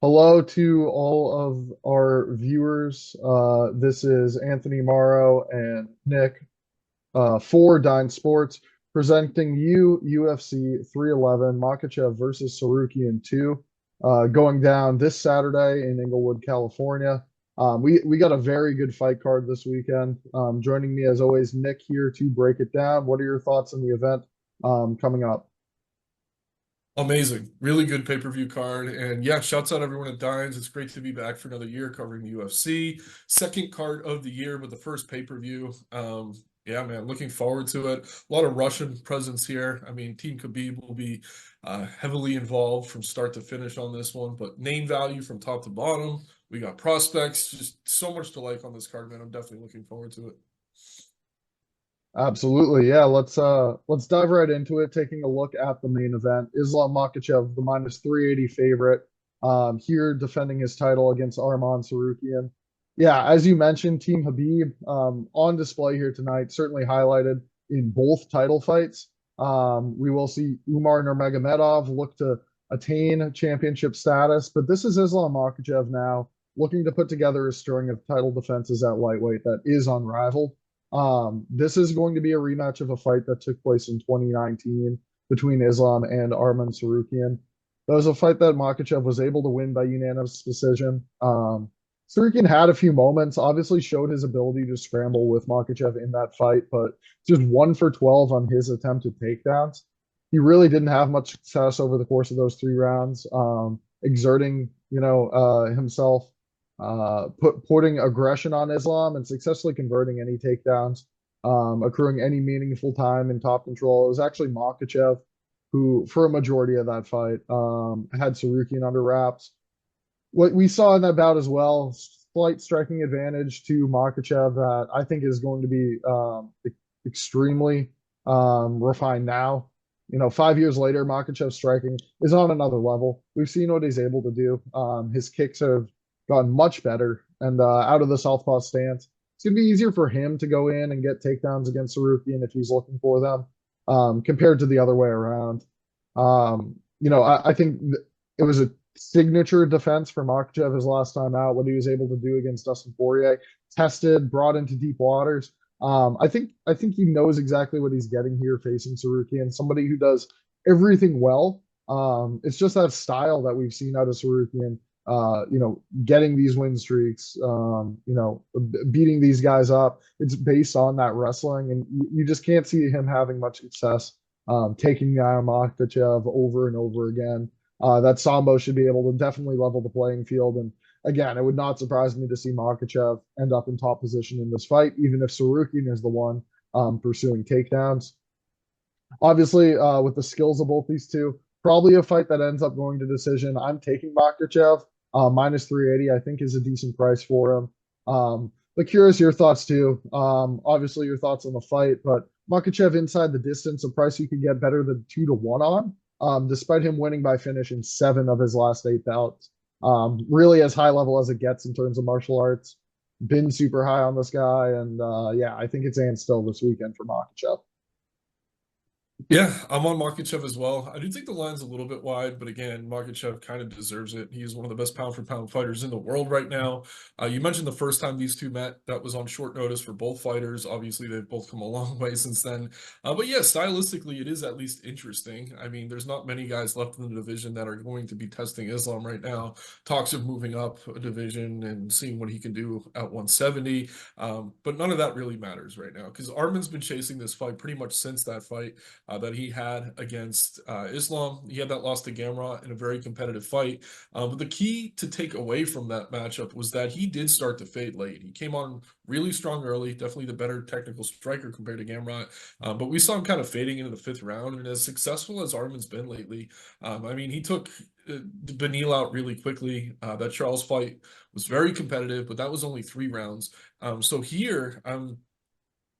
Hello to all of our viewers. This is Anthony Morrow and Nick for Dine Sports presenting you UFC 311 Makhachev versus Tsarukyan 2 going down this Saturday in Inglewood, California. We got a very good fight card this weekend. Joining me as always, Nick here to break it down. What are your thoughts on the event coming up? Amazing. Really good pay-per-view card. And yeah, shouts out everyone at Dines. It's great to be back for another year covering the UFC. Second card of the year, but the first pay-per-view. Yeah, man, looking forward to it. A lot of Russian presence here. I mean, Team Khabib will be heavily involved from start to finish on this one, but name value from top to bottom. We got prospects. Just so much to like on this card, man. I'm definitely looking forward to it. Absolutely. Yeah, let's dive right into it, taking a look at the main event. Islam Makhachev, the minus 380 favorite, here defending his title against Arman Tsarukyan. Yeah, as you mentioned, Team Habib on display here tonight, certainly highlighted in both title fights. We will see Umar Nurmagomedov look to attain championship status, but this is Islam Makhachev now looking to put together a string of title defenses at lightweight that is unrivaled. This is going to be a rematch of a fight that took place in 2019 between Islam and Arman Tsarukyan. That was a fight that Makhachev was able to win by unanimous decision. Tsarukyan had a few moments, obviously showed his ability to scramble with Makhachev in that fight, but just 1 for 12 on his attempted takedowns. He really didn't have much success over the course of those 3 rounds, exerting, himself putting aggression on Islam and successfully converting any takedowns, accruing any meaningful time in top control. It was actually Makhachev who, for a majority of that fight, had Tsarukyan under wraps. What we saw in that bout as well, slight striking advantage to Makhachev that I think is going to be extremely refined now. 5 years later, Makhachev striking is on another level. We've seen what he's able to do. His kicks have gotten much better and out of the southpaw stance. It's going to be easier for him to go in and get takedowns against Tsarukyan if he's looking for them compared to the other way around. I think it was a signature defense for Makhachev his last time out, what he was able to do against Dustin Poirier, tested, brought into deep waters. I think he knows exactly what he's getting here facing Tsarukyan, somebody who does everything well. It's just that style that we've seen out of Tsarukyan, getting these win streaks, beating these guys up. It's based on that wrestling, and you just can't see him having much success taking down Makhachev over and over again. That Sambo should be able to definitely level the playing field. And again, it would not surprise me to see Makhachev end up in top position in this fight, even if Tsarukyan is the one pursuing takedowns. Obviously, with the skills of both these two, probably a fight that ends up going to decision. I'm taking Makhachev minus 380. I think is a decent price for him. But curious your thoughts too. Obviously, your thoughts on the fight, but Makhachev inside the distance, a price you could get better than 2 to 1 on, despite him winning by finish in 7 of his last 8 bouts. Really as high level as it gets in terms of martial arts. Been super high on this guy, and yeah, I think it's and still this weekend for Makhachev. Yeah, I'm on Makhachev as well. I do think the line's a little bit wide, but again, Makhachev kind of deserves it. He's one of the best pound for pound fighters in the world right now. You mentioned the first time these two met, that was on short notice for both fighters. Obviously, they've both come a long way since then. But yeah, stylistically, it is at least interesting. I mean, there's not many guys left in the division that are going to be testing Islam right now. Talks of moving up a division and seeing what he can do at 170. But none of that really matters right now because Arman's been chasing this fight pretty much since that fight that he had against Islam. He had that loss to Gamrot in a very competitive fight. But the key to take away from that matchup was that he did start to fade late. He came on really strong early, definitely the better technical striker compared to Gamrot. But we saw him kind of fading into the fifth round. And as successful as Arman's been lately, I mean, he took Beneil out really quickly. That Charles fight was very competitive, but that was only 3 rounds. So here,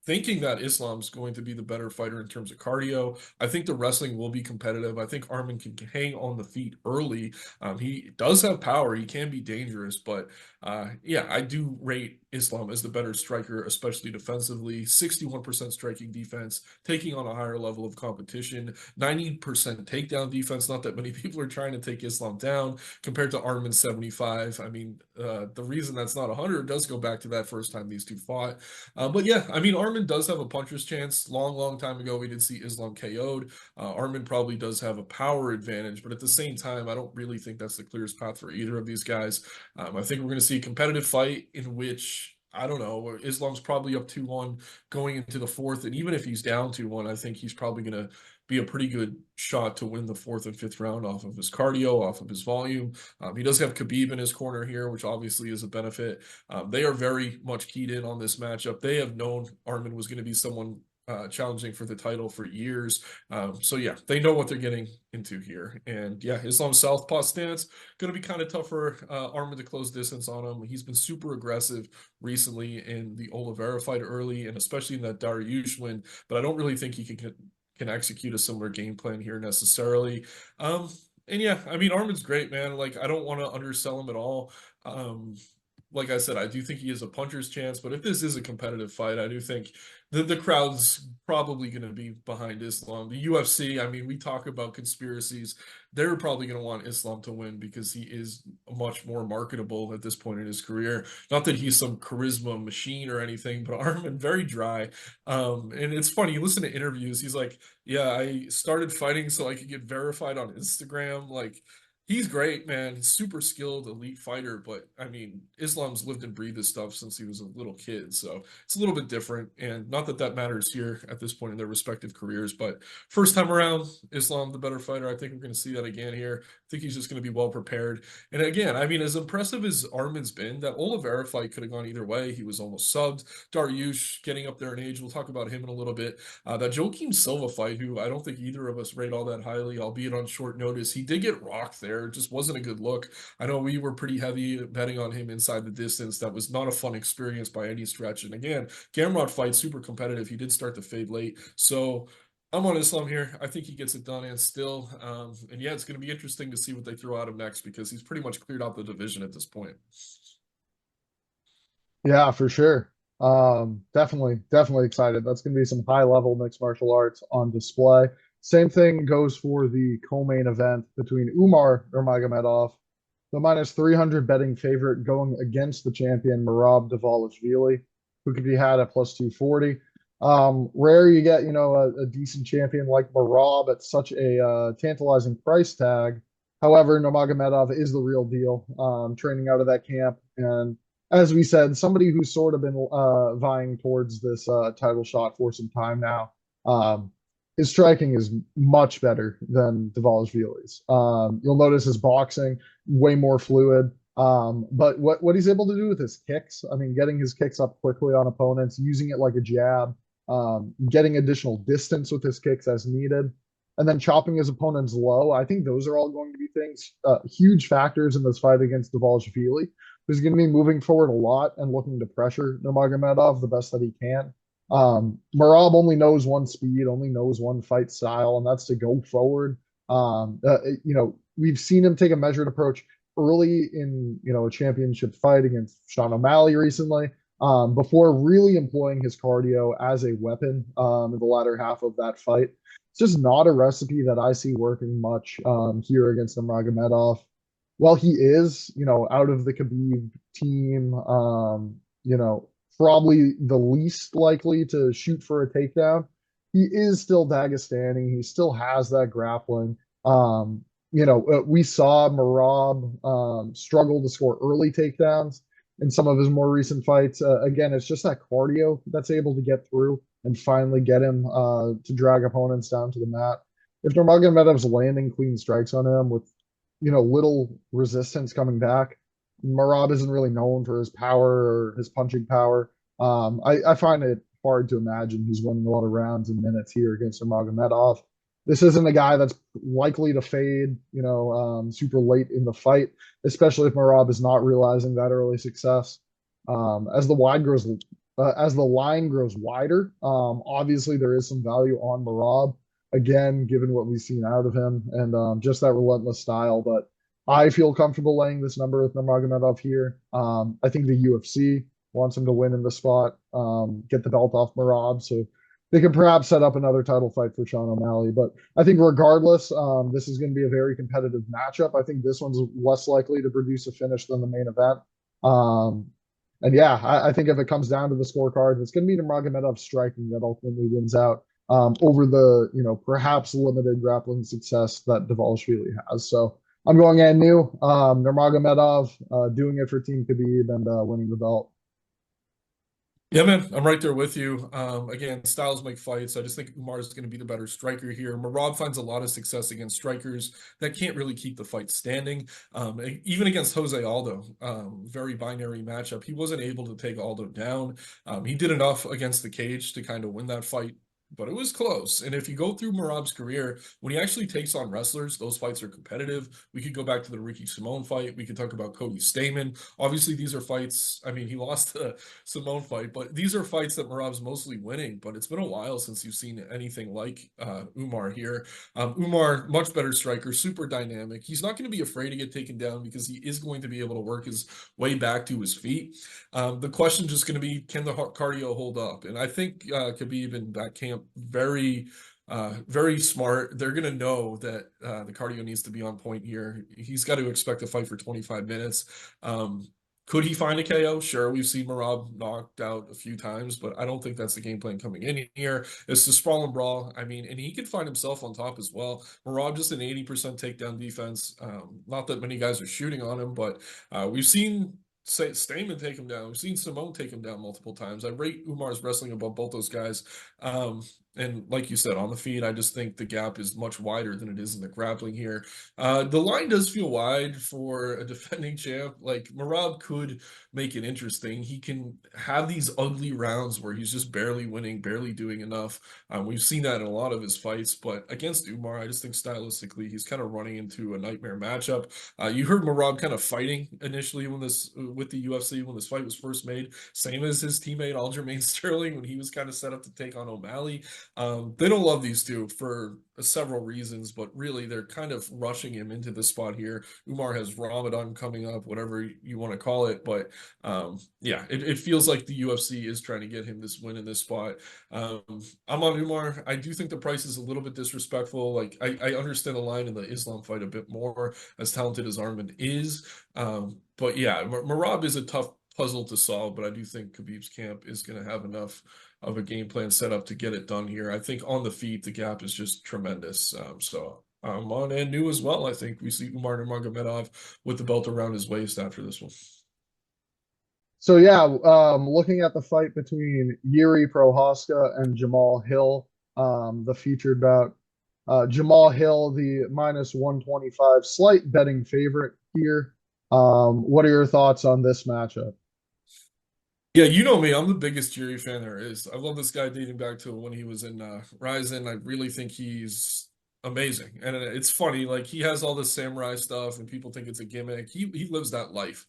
thinking that Islam's going to be the better fighter in terms of cardio. I think the wrestling will be competitive. I think Arman can hang on the feet early. He does have power. He can be dangerous, but yeah, I do rate Islam as the better striker, especially defensively. 61% striking defense, taking on a higher level of competition. 90% takedown defense. Not that many people are trying to take Islam down compared to Arman 75. I mean, the reason that's not 100 does go back to that first time these two fought. But yeah, I mean, Arman does have a puncher's chance. Long time ago, we did see Islam KO'd. Arman probably does have a power advantage, but at the same time, I don't really think that's the clearest path for either of these guys. I think we're going to see a competitive fight in which, I don't know, Islam's probably up 2-1 going into the fourth. And even if he's down 2-1, I think he's probably going to be a pretty good shot to win the fourth and fifth round off of his cardio, off of his volume. He does have Khabib in his corner here, which obviously is a benefit. They are very much keyed in on this matchup. They have known Arman was going to be someone challenging for the title for years. So yeah, they know what they're getting into here. And yeah, Islam's southpaw stance going to be kind of tough for Arman to close distance on him. He's been super aggressive recently in the Oliveira fight early, and especially in that Dariush win. But I don't really think he can execute a similar game plan here necessarily. And yeah, I mean, Arman's great, man. Like, I don't want to undersell him at all. Like I said, I do think he has a puncher's chance, but if this is a competitive fight, I do think the crowd's probably going to be behind Islam. The UFC, I mean, we talk about conspiracies. They're probably going to want Islam to win because he is much more marketable at this point in his career. Not that he's some charisma machine or anything, but Arman, very dry. And it's funny, you listen to interviews, he's like, yeah, I started fighting so I could get verified on Instagram. Like, he's great, man. He's super skilled, elite fighter. But I mean, Islam's lived and breathed this stuff since he was a little kid. So it's a little bit different. And not that that matters here at this point in their respective careers. But first time around, Islam, the better fighter. I think we're going to see that again here. I think he's just going to be well prepared. And again, I mean, as impressive as Arman's been, that Oliveira fight could have gone either way. He was almost subbed. Dariush getting up there in age. We'll talk about him in a little bit. That Joaquim Silva fight, who I don't think either of us rate all that highly, albeit on short notice. He did get rocked there. It just wasn't a good look. I know we were pretty heavy betting on him inside the distance. That was not a fun experience by any stretch. And again, Gamrot fight, super competitive. He did start to fade late. So I'm on Islam here. I think he gets it done and still. And yeah, it's going to be interesting to see what they throw at him next because he's pretty much cleared out the division at this point. Yeah, for sure. Definitely excited. That's going to be some high level mixed martial arts on display. Same thing goes for the co-main event between Umar Nurmagomedov, the minus 300 betting favorite, going against the champion Merab Dvalishvili, who could be had at plus 240. Rare you get, a decent champion like Merab at such a tantalizing price tag. However, Nurmagomedov is the real deal, training out of that camp. And as we said, somebody who's sort of been vying towards this title shot for some time now. His striking is much better than Dvalishvili's. You'll notice his boxing way more fluid. But what he's able to do with his kicks, I mean, getting his kicks up quickly on opponents, using it like a jab, getting additional distance with his kicks as needed, and then chopping his opponents low. I think those are all going to be things, huge factors in this fight against Dvalishvili, who's going to be moving forward a lot and looking to pressure Nurmagomedov the best that he can. Merab only knows one speed, only knows one fight style, and that's to go forward. We've seen him take a measured approach early in, a championship fight against Sean O'Malley recently, before really employing his cardio as a weapon in the latter half of that fight. It's just not a recipe that I see working much here against Nurmagomedov. Well, he is, out of the Khabib team, probably the least likely to shoot for a takedown. He is still Dagestani. He still has that grappling. We saw Merab struggle to score early takedowns in some of his more recent fights. Again, it's just that cardio that's able to get through and finally get him to drag opponents down to the mat. If Nurmagomedov's landing clean strikes on him with, little resistance coming back, Merab isn't really known for his power or his punching power. I find it hard to imagine he's winning a lot of rounds and minutes here against Nurmagomedov. This isn't a guy that's likely to fade, super late in the fight, especially if Merab is not realizing that early success. As the wide grows as the line grows wider. Obviously, there is some value on Merab, again, given what we've seen out of him and just that relentless style. But I feel comfortable laying this number with Nurmagomedov here. I think the UFC wants him to win in the spot, get the belt off Merab. So they could perhaps set up another title fight for Sean O'Malley. But I think regardless, this is going to be a very competitive matchup. I think this one's less likely to produce a finish than the main event. Um, and yeah, I think if it comes down to the scorecard, it's going to be Nurmagomedov striking that ultimately wins out over the, perhaps limited grappling success that Dvalishvili has. So I'm going in new. Nurmagomedov doing it for Team Khabib and winning the belt. Yeah, man, I'm right there with you. Again, styles make fights. I just think Umar is going to be the better striker here. Merab finds a lot of success against strikers that can't really keep the fight standing. Even against Jose Aldo, very binary matchup. He wasn't able to take Aldo down. He did enough against the cage to kind of win that fight, but it was close. And if you go through Merab's career, when he actually takes on wrestlers, those fights are competitive. We could go back to the Ricky Simone fight. We could talk about Cody Stamann. Obviously, these are fights. I mean, he lost the Simone fight, but these are fights that Merab's mostly winning. But it's been a while since you've seen anything like Umar here. Umar, much better striker, super dynamic. He's not going to be afraid to get taken down because he is going to be able to work his way back to his feet. The question is just going to be, can the cardio hold up? And I think Khabib in that camp very very smart. They're going to know that the cardio needs to be on point here. He's got to expect a fight for 25 minutes. Could he find a KO? Sure, we've seen Merab knocked out a few times, but I don't think that's the game plan coming in here. It's the sprawl and brawl. I mean, and he could find himself on top as well. Merab just an 80% takedown defense. Not that many guys are shooting on him, but we've seen Stamann take him down. We've seen Simone take him down multiple times. I rate Umar's wrestling above both those guys. And like you said, on the feet, I just think the gap is much wider than it is in the grappling here. The line does feel wide for a defending champ. Like, Merab could make it interesting. He can have these ugly rounds where he's just barely winning, barely doing enough. We've seen that in a lot of his fights, but against Umar, I just think stylistically he's kind of running into a nightmare matchup. You heard Merab kind of fighting initially with the UFC when this fight was first made, same as his teammate Aljamain Sterling when he was kind of set up to take on O'Malley. They don't love these two for several reasons, but really they're kind of rushing him into the spot here. Umar has Ramadan coming up, whatever you want to call it, but yeah, it feels like the UFC is trying to get him this win in this spot. I'm on Umar. I do think the price is a little bit disrespectful. Like, I understand the line in the Islam fight a bit more, as talented as Arman is. But yeah, Merab is a tough puzzle to solve, but I do think Khabib's camp is going to have enough of a game plan set up to get it done here. I think on the feet, the gap is just tremendous. So I'm on and new as well. I think we see Umar Nurmagomedov with the belt around his waist after this one. So yeah, looking at the fight between Jiri Prochazka and Jamahal Hill, the featured bout. Jamahal Hill, the minus 125, slight betting favorite here. What are your thoughts on this matchup? Yeah, you know me. I'm the biggest Jiri fan there is. I love this guy dating back to when he was in Ryzen. I really think he's amazing. And it's funny, like, he has all this samurai stuff and people think it's a gimmick. He lives that life.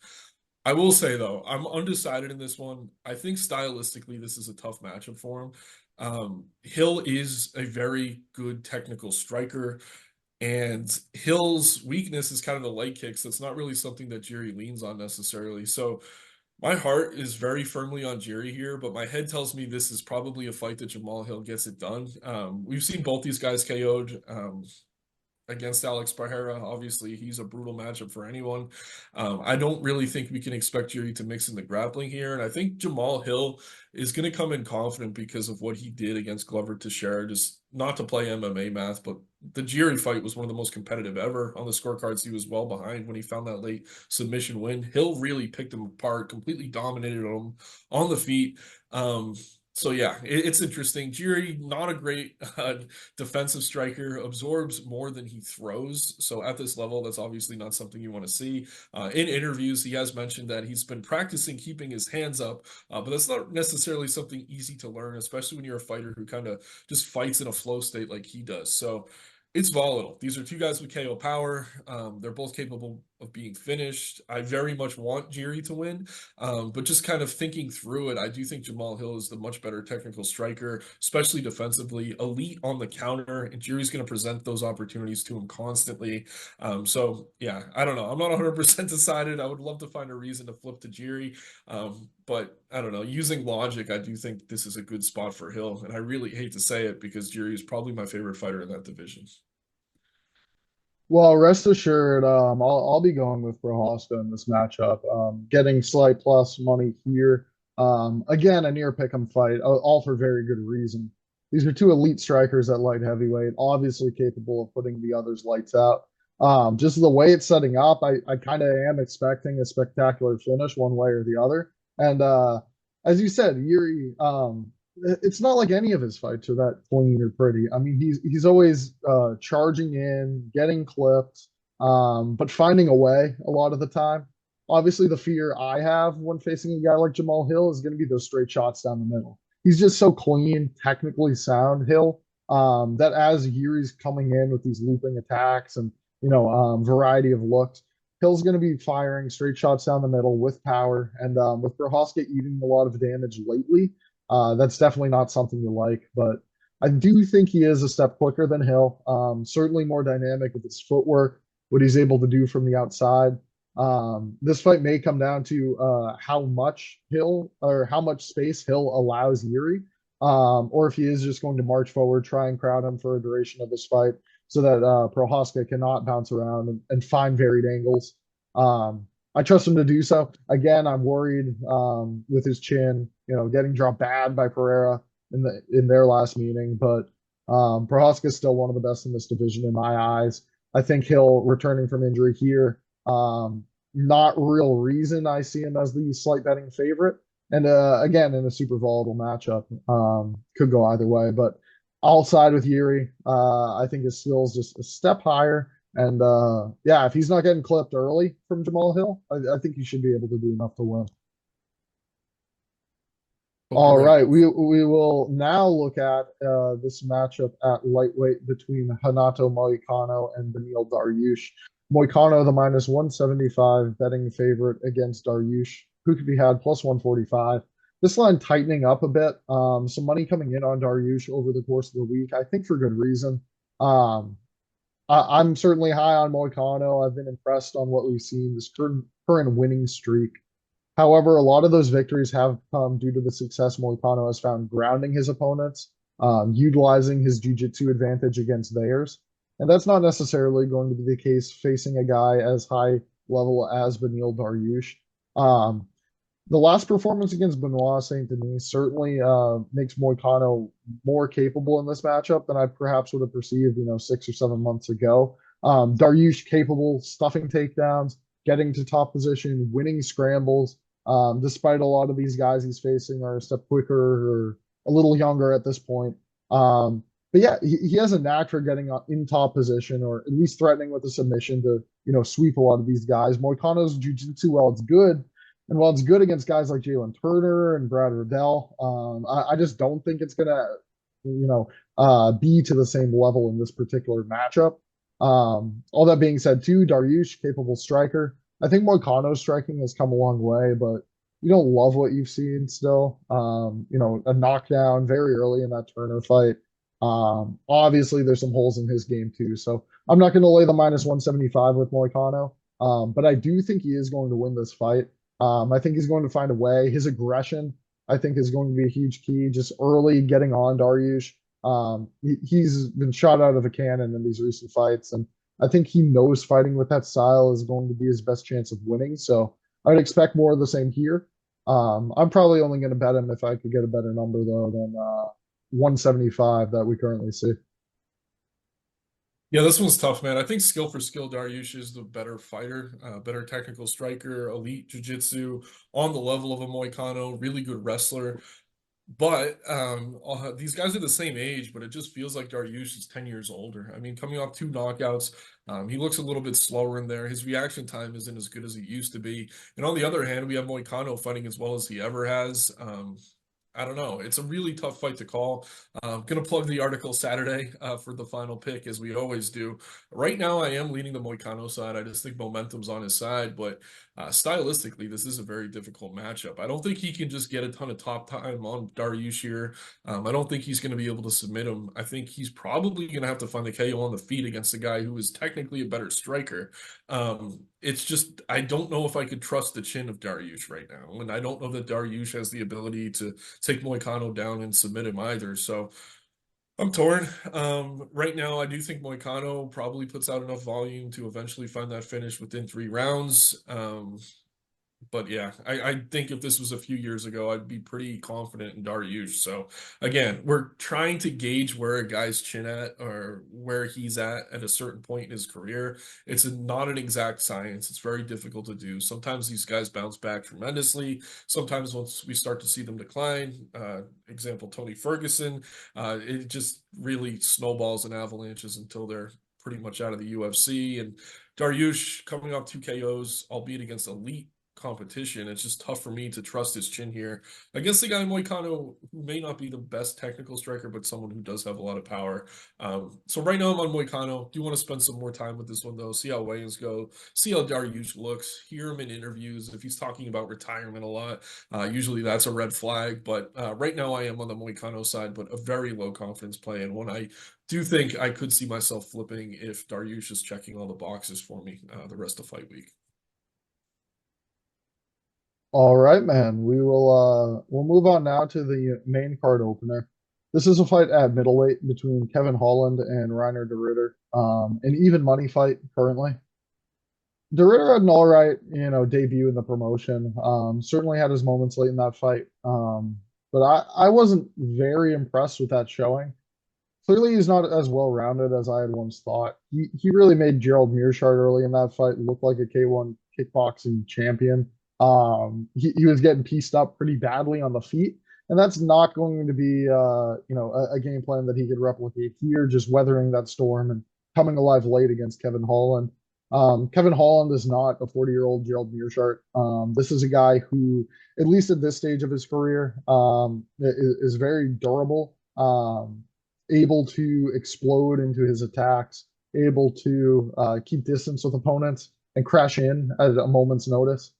I will say, though, I'm undecided in this one. I think stylistically this is a tough matchup for him. Hill is a very good technical striker, and Hill's weakness is kind of the leg kicks. That's not really something that Jiri leans on necessarily. So my heart is very firmly on Jiri here, but my head tells me this is probably a fight that Jamahal Hill gets it done. We've seen both these guys KO'd. Against Alex Ferreira. Obviously, he's a brutal matchup for anyone. I don't really think we can expect Jiri to mix in the grappling here. And I think Jamahal Hill is going to come in confident because of what he did against Glover Teixeira. Just not to play MMA math, but the Jiri fight was one of the most competitive ever. On the scorecards, he was well behind when he found that late submission win. Hill really picked him apart, completely dominated him on the feet. So yeah, it's interesting. Jiri, not a great defensive striker, absorbs more than he throws. So at this level, that's obviously not something you want to see. In interviews, he has mentioned that he's been practicing keeping his hands up, but that's not necessarily something easy to learn, especially when you're a fighter who kind of just fights in a flow state like he does. So it's volatile. These are two guys with KO power. They're both capable of being finished. I very much want Jiri to win, but just kind of thinking through it, I do think Jamahal Hill is the much better technical striker, especially defensively, elite on the counter, and Jiri's going to present those opportunities to him constantly. So yeah, I don't know. I'm not 100% decided. I would love to find a reason to flip to Jiri, but I don't know. Using logic, I do think this is a good spot for Hill, and I really hate to say it because Jiri is probably my favorite fighter in that division. Well, rest assured, I'll be going with Prochazka in this matchup. Getting slight plus money here. Again, a near pick'em fight, all for very good reason. These are two elite strikers at light heavyweight, obviously capable of putting the others lights out. Just the way it's setting up, I kind of am expecting a spectacular finish one way or the other. And as you said, Yuri, it's not like any of his fights are that clean or pretty. I mean, he's always charging in, getting clipped, but finding a way a lot of the time. Obviously, the fear I have when facing a guy like Jamahal Hill is going to be those straight shots down the middle. He's just so clean, technically sound, Hill, that as Yuri's coming in with these looping attacks and variety of looks, Hill's going to be firing straight shots down the middle with power, and with Prochazka eating a lot of damage lately. That's definitely not something you like, but I do think he is a step quicker than Hill. Certainly more dynamic with his footwork, what he's able to do from the outside. This fight may come down to how much Hill or how much space Hill allows Yuri, or if he is just going to march forward, try and crowd him for a duration of this fight so that Prochazka cannot bounce around and find varied angles. I trust him to do so. Again, I'm worried with his chin, getting dropped bad by Ferreira in their last meeting. But Prochazka is still one of the best in this division in my eyes. I think Hill returning from injury here, not real reason I see him as the slight betting favorite. And again, in a super volatile matchup, could go either way. But I'll side with Yuri. I think his skills just a step higher. And yeah, if he's not getting clipped early from Jamahal Hill, I think he should be able to do enough to win. Hope you're All right. right, we will now look at this matchup at lightweight between Renato Moicano and Beneil Dariush. Moicano, the minus 175 betting favorite against Dariush, who could be had plus 145. This line tightening up a bit. Some money coming in on Dariush over the course of the week, I think for good reason. I'm certainly high on Moicano. I've been impressed on what we've seen, this current winning streak. However, a lot of those victories have come due to the success Moicano has found grounding his opponents, utilizing his jiu-jitsu advantage against theirs. And that's not necessarily going to be the case facing a guy as high level as Beneil Dariush. The last performance against Benoit Saint Denis certainly makes Moicano more capable in this matchup than I perhaps would have perceived, 6 or 7 months ago. Dariush capable, stuffing takedowns, getting to top position, winning scrambles. Despite a lot of these guys he's facing are a step quicker or a little younger at this point. But yeah, he has a knack for getting in top position or at least threatening with a submission to, sweep a lot of these guys. Moicano's jiu-jitsu, while it's good, and while it's good against guys like Jalen Turner and Brad Riddell, I just don't think it's gonna, be to the same level in this particular matchup. All that being said, too, Dariush, capable striker. I think Moicano's striking has come a long way, but you don't love what you've seen still. A knockdown very early in that Turner fight. Obviously, there's some holes in his game too, so I'm not going to lay the minus 175 with Moicano. But I do think he is going to win this fight. I think he's going to find a way. His aggression, I think, is going to be a huge key. Just early getting on Dariush. He's been shot out of a cannon in these recent fights, and I think he knows fighting with that style is going to be his best chance of winning. So I would expect more of the same here. I'm probably only going to bet him if I could get a better number though than 175 that we currently see. Yeah, this one's tough, man. I think skill for skill, Dariush is the better fighter, better technical striker, elite jiu-jitsu, on the level of a Moicano, really good wrestler. But these guys are the same age, but it just feels like Dariush is 10 years older. I mean, coming off 2 knockouts, he looks a little bit slower in there. His reaction time isn't as good as it used to be. And on the other hand, we have Moicano fighting as well as he ever has. I don't know. It's a really tough fight to call. Going to plug the article Saturday for the final pick, as we always do. Right now, I am leaning the Moicano side. I just think momentum's on his side, but stylistically, this is a very difficult matchup. I don't think he can just get a ton of top time on Dariush here. I don't think he's going to be able to submit him. I think he's probably going to have to find the KO on the feet against a guy who is technically a better striker. It's just, I don't know if I could trust the chin of Dariush right now. And I don't know that Dariush has the ability to take Moicano down and submit him either. So I'm torn. Right now, I do think Moicano probably puts out enough volume to eventually find that finish within 3 rounds. But yeah, I think if this was a few years ago, I'd be pretty confident in Dariush. So again, we're trying to gauge where a guy's chin at or where he's at a certain point in his career. It's not an exact science. It's very difficult to do. Sometimes these guys bounce back tremendously. Sometimes once we start to see them decline, example, Tony Ferguson, it just really snowballs and avalanches until they're pretty much out of the UFC. And Dariush coming off 2 KOs, albeit against elite competition. It's just tough for me to trust his chin here against the guy Moicano, who may not be the best technical striker, but someone who does have a lot of power. So right now I'm on Moicano. Do want to spend some more time with this one though, see how weigh-ins go, see how Dariush looks, hear him in interviews. If he's talking about retirement a lot, usually that's a red flag. But right now I am on the Moicano side, but a very low confidence play, and one I do think I could see myself flipping if Dariush is checking all the boxes for me the rest of fight week. All right, man. We'll move on now to the main card opener. This is a fight at middleweight between Kevin Holland and Reinier de Ridder. An even money fight currently. De Ridder had an all right, debut in the promotion. Certainly had his moments late in that fight. But I wasn't very impressed with that showing. Clearly, he's not as well rounded as I had once thought. He really made Gerald Meerschaert early in that fight look like a K1 kickboxing champion. He was getting pieced up pretty badly on the feet, and that's not going to be a game plan that he could replicate here. Just weathering that storm and coming alive late against Kevin Holland. Kevin Holland is not a 40-year-old Gerald Meerschaert. This is a guy who, at least at this stage of his career, is very durable. Able to explode into his attacks, able to keep distance with opponents and crash in at a moment's notice.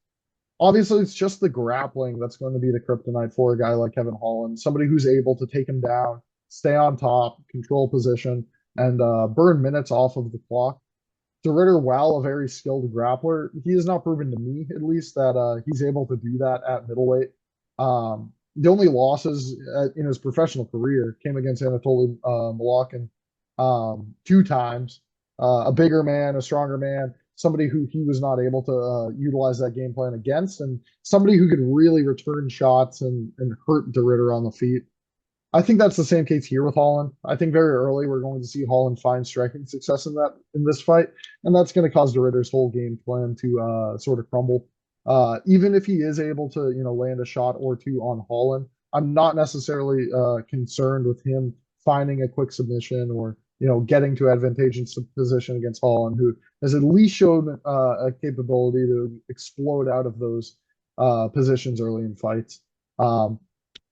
Obviously, it's just the grappling that's going to be the kryptonite for a guy like Kevin Holland, somebody who's able to take him down, stay on top, control position, and burn minutes off of the clock. De Ridder, while a very skilled grappler, he has not proven to me, at least, that he's able to do that at middleweight. The only losses in his professional career came against Anatoly Malkin 2 times. A bigger man, a stronger man, somebody who he was not able to utilize that game plan against, and somebody who could really return shots and hurt De Ridder on the feet. I think that's the same case here with Holland. I think very early we're going to see Holland find striking success in this fight, and that's going to cause De Ridder's whole game plan to sort of crumble. Even if he is able to, land a shot or two on Holland, I'm not necessarily concerned with him finding a quick submission or, getting to advantageous position against Holland, who has at least shown a capability to explode out of those positions early in fights.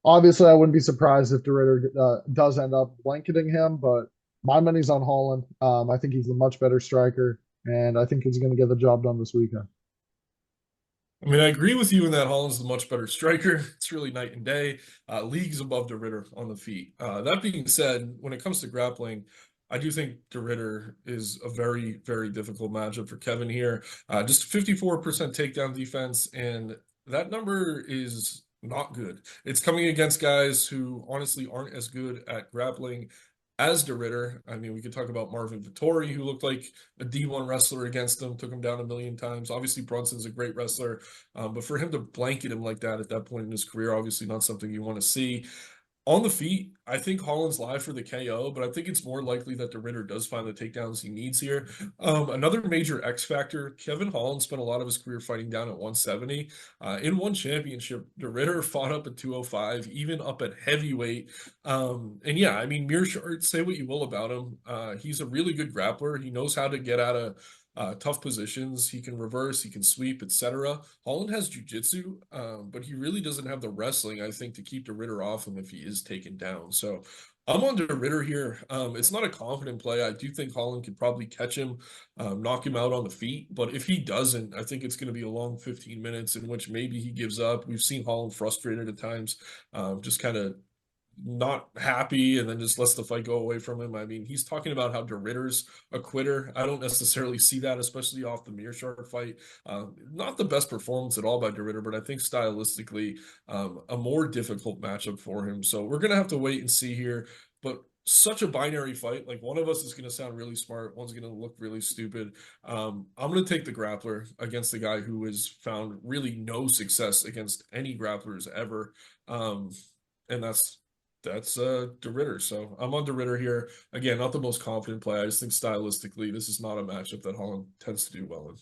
Obviously, I wouldn't be surprised if De Ridder does end up blanketing him, but my money's on Holland. I think he's a much better striker, and I think he's going to get the job done this weekend. I mean, I agree with you in that Holland's the much better striker. It's really night and day. Leagues above De Ridder on the feet. That being said, when it comes to grappling, I do think De Ridder is a very, very difficult matchup for Kevin here. Just 54% takedown defense, and that number is not good. It's coming against guys who honestly aren't as good at grappling as De Ridder. I mean, we could talk about Marvin Vettori, who looked like a D1 wrestler against him, took him down a million times. Obviously, Brunson's a great wrestler, but for him to blanket him like that at that point in his career, obviously not something you want to see. On the feet, I think Holland's live for the KO, but I think it's more likely that De Ridder does find the takedowns he needs here. Another major X factor, Kevin Holland spent a lot of his career fighting down at 170. In one championship, De Ridder fought up at 205, even up at heavyweight. And yeah, I mean, Meerschaert, say what you will about him. He's a really good grappler. He knows how to get out of tough positions. He can reverse, he can sweep, etc. Holland has jiu-jitsu, but he really doesn't have the wrestling, I think, to keep the Ritter off him if he is taken down. So I'm on the Ritter here. It's not a confident play. I do think Holland could probably catch him, knock him out on the feet. But if he doesn't, I think it's going to be a long 15 minutes in which maybe he gives up. We've seen Holland frustrated at times, just kind of not happy and then just lets the fight go away from him. I mean, he's talking about how DeRitter's a quitter. I don't necessarily see that, especially off the Mearshart fight. Not the best performance at all by DeRitter, but I think stylistically a more difficult matchup for him. So we're going to have to wait and see here. But such a binary fight. Like one of us is going to sound really smart. One's going to look really stupid. I'm going to take the grappler against the guy who has found really no success against any grapplers ever. And that's De Ritter. So I'm on De Ritter here. Again, not the most confident play. I just think stylistically, this is not a matchup that Holland tends to do well in.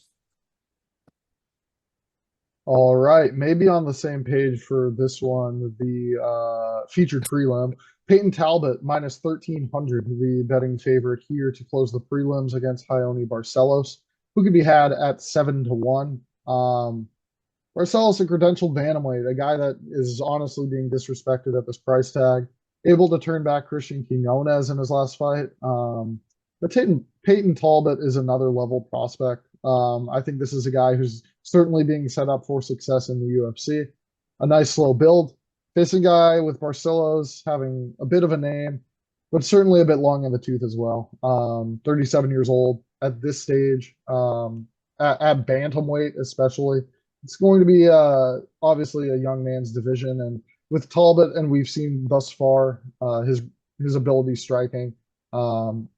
All right, maybe on the same page for this one, the featured prelim. Payton Talbott minus 1,300, the betting favorite here to close the prelims against Raoni Barcelos, who could be had at 7-1. Barcelos, a credentialed bantamweight, a guy that is honestly being disrespected at this price tag, able to turn back Christian Quinones in his last fight. But Payton Talbott is another level prospect. I think this is a guy who's certainly being set up for success in the UFC. A nice slow build. Facing guy with Barcelos having a bit of a name, but certainly a bit long in the tooth as well. 37 years old at this stage, at bantamweight especially. It's going to be obviously a young man's division, and with Talbot, and we've seen thus far his ability striking. Um,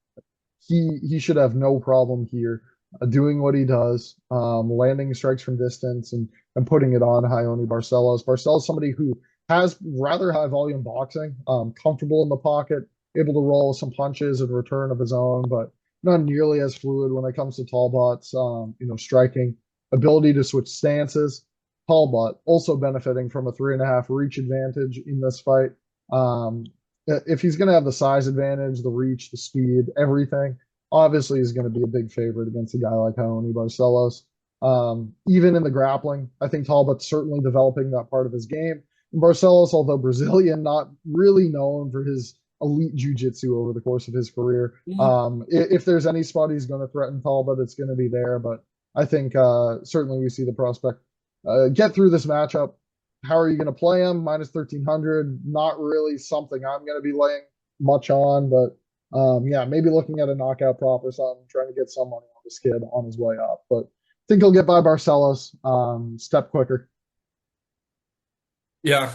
he should have no problem here doing what he does, landing strikes from distance and putting it on Raoni Barcelos. Barcelos, somebody who has rather high volume boxing, comfortable in the pocket, able to roll some punches and return of his own, but not nearly as fluid when it comes to Talbot's striking ability to switch stances. Talbot also benefiting from a 3.5 reach advantage in this fight. If he's going to have the size advantage, the reach, the speed, everything, obviously he's going to be a big favorite against a guy like Raoni Barcelos. Even in the grappling, I think Talbot's certainly developing that part of his game. And Barcelos, although Brazilian, not really known for his elite jiu-jitsu over the course of his career. If there's any spot he's going to threaten Talbot, it's going to be there. But I think certainly we see the prospect get through this matchup. How are you going to play him? Minus 1,300, not really something I'm going to be laying much on, but yeah, maybe looking at a knockout prop or something, trying to get some money on this kid on his way up. But I think he'll get by Barcelos step quicker. Yeah,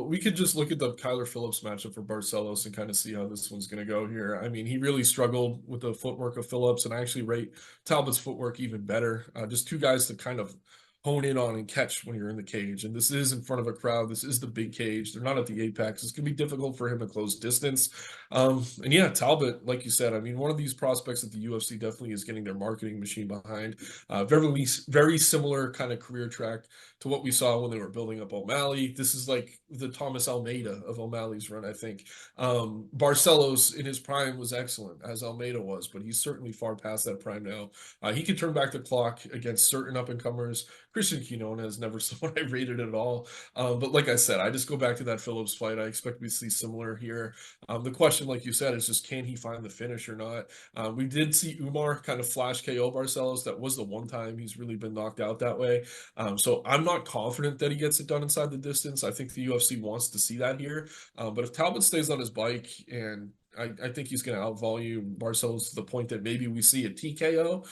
we could just look at the Kyler Phillips matchup for Barcelos and kind of see how this one's going to go here. I mean, he really struggled with the footwork of Phillips, and I actually rate Talbot's footwork even better. Just two guys to kind of hone in on and catch when you're in the cage. And this is in front of a crowd. This is the big cage. They're not at the apex. It's going to be difficult for him to close distance. And yeah, Talbot, like you said, I mean, one of these prospects that the UFC definitely is getting their marketing machine behind. Very similar kind of career track to what we saw when they were building up O'Malley. This is like the Thomas Almeida of O'Malley's run, I think. Barcelos in his prime was excellent, as Almeida was, but he's certainly far past that prime now. He can turn back the clock against certain up-and-comers. Christian Quinones never someone I rated at all. But like I said, I just go back to that Phillips fight. I expect we see similar here. The question, like you said, is just can he find the finish or not? We did see Umar kind of flash KO Barcelos. That was the one time he's really been knocked out that way. So I'm not confident that he gets it done inside the distance. I think the UFC wants to see that here. But if Talbot stays on his bike, and I think he's going to outvolume Barcelos to the point that maybe we see a TKO,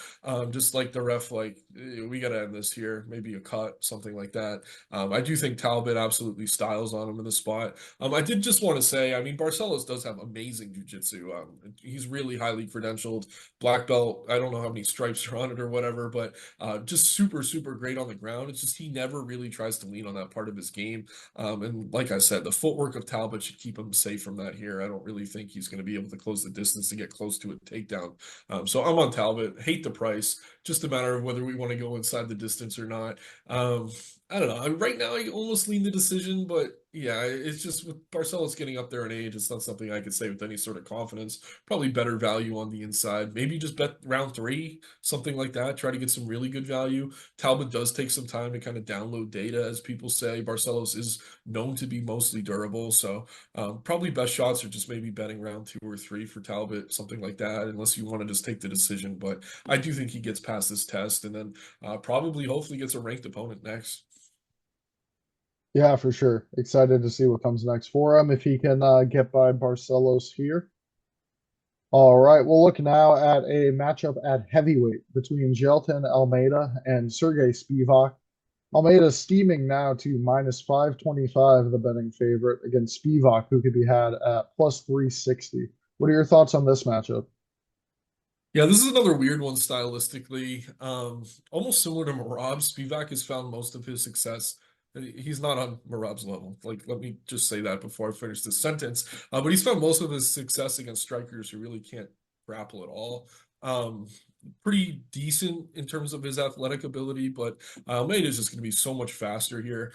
just like the ref, like, we got to end this here, maybe a cut, something like that. I do think Talbot absolutely styles on him in the spot. I did just want to say, I mean, Barcelos does have amazing jiu-jitsu. He's really highly credentialed, black belt. I don't know how many stripes are on it or whatever, but just super, super great on the ground. It's just he never really tries to lean on that part of his game. And like I said, the footwork of Talbot should keep him safe from that here. I don't really think he's going to be able to close the distance to get close to a takedown. So I'm on Talbot. Hate the price. Just a matter of whether we want to go inside the distance or not. I don't know. Right now, I almost lean the decision, but yeah, it's just with Barcelos getting up there in age, it's not something I could say with any sort of confidence. Probably better value on the inside. Maybe just bet round three, something like that. Try to get some really good value. Talbot does take some time to kind of download data, as people say. Barcelos is known to be mostly durable, so probably best shots are just maybe betting round two or three for Talbot, something like that, unless you want to just take the decision. But I do think he gets past this test and then probably, hopefully, gets a ranked opponent next. Yeah, for sure. Excited to see what comes next for him if he can get by Barcelos here. All right, we'll look now at a matchup at heavyweight between Jailton Almeida and Serghei Spivac. Almeida steaming now to minus 525, the betting favorite against Spivac, who could be had at plus 360. What are your thoughts on this matchup? Yeah, this is another weird one stylistically. Almost similar to Merab. Spivac has found most of his success. He's not on Merab's level. Like, let me just say that before I finish this sentence. But he's found most of his success against strikers who really can't grapple at all. Um, Pretty decent in terms of his athletic ability, but Almeida is just going to be so much faster here.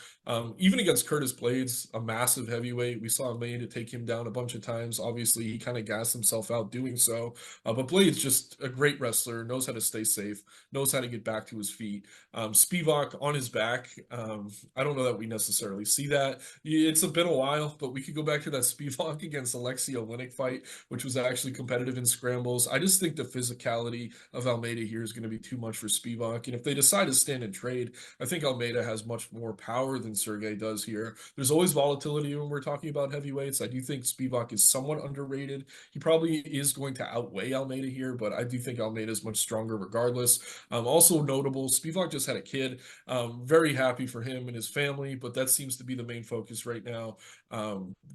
Even against Curtis Blades, a massive heavyweight, we saw Almeida take him down a bunch of times. Obviously, he kind of gassed himself out doing so. But Blade's just a great wrestler, knows how to stay safe, knows how to get back to his feet. Spivac on his back, I don't know that we necessarily see that. It's been a while, but we could go back to that Spivac against Alexei Oleinik fight, which was actually competitive in scrambles. I just think the physicality of Almeida here is going to be too much for Spivac. And if they decide to stand and trade, I think Almeida has much more power than Serghei does here. There's always volatility when we're talking about heavyweights. I do think Spivac is somewhat underrated. He probably is going to outweigh Almeida here, but I do think Almeida is much stronger regardless. Also notable, Spivac just had a kid. Very happy for him and his family, but that seems to be the main focus right now.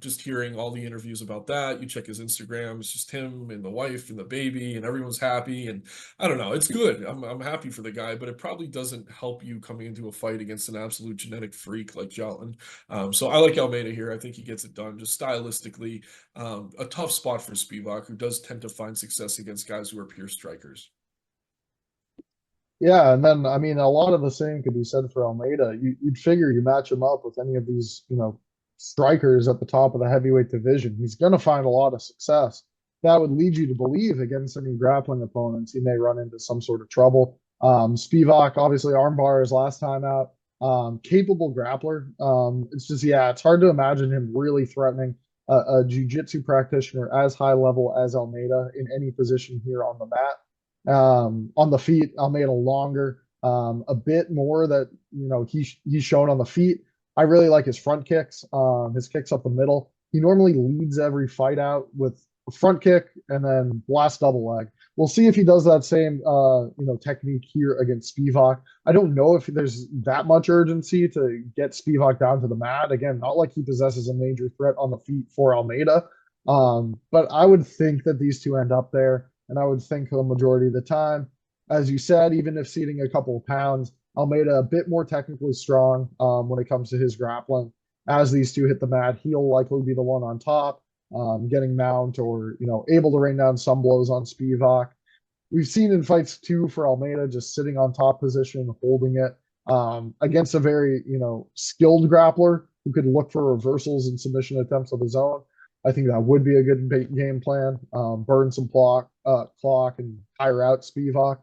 Just hearing all the interviews about that, you check his Instagram, it's just him and the wife and the baby, and everyone's happy. And I don't know, it's good. I'm happy for the guy, but it probably doesn't help you coming into a fight against an absolute genetic freak like Jailton. So I like Almeida here. I think he gets it done. Just stylistically, a tough spot for Spivac, who does tend to find success against guys who are pure strikers. Yeah, and then I mean a lot of the same could be said for Almeida. You'd figure you match him up with any of these, strikers at the top of the heavyweight division. He's going to find a lot of success. That would lead you to believe against any grappling opponents, he may run into some sort of trouble. Spivac, obviously, armbar his last time out. Capable grappler. It's just, yeah, it's hard to imagine him really threatening a jiu-jitsu practitioner as high level as Almeida in any position here on the mat. On the feet, Almeida longer, a bit more that he's shown on the feet. I really like his front kicks, his kicks up the middle. He normally leads every fight out with a front kick and then last double leg. We'll see if he does that same technique here against Spivac. I don't know if there's that much urgency to get Spivac down to the mat. Again, not like he possesses a major threat on the feet for Almeida. But I would think that these two end up there. And I would think the majority of the time, as you said, even if ceding a couple of pounds, Almeida a bit more technically strong when it comes to his grappling. As these two hit the mat, he'll likely be the one on top, getting mount or able to rain down some blows on Spivac. We've seen in fights too for Almeida just sitting on top position, holding it against a very skilled grappler who could look for reversals and submission attempts of his own. I think that would be a good game plan. Burn some clock and tire out Spivac.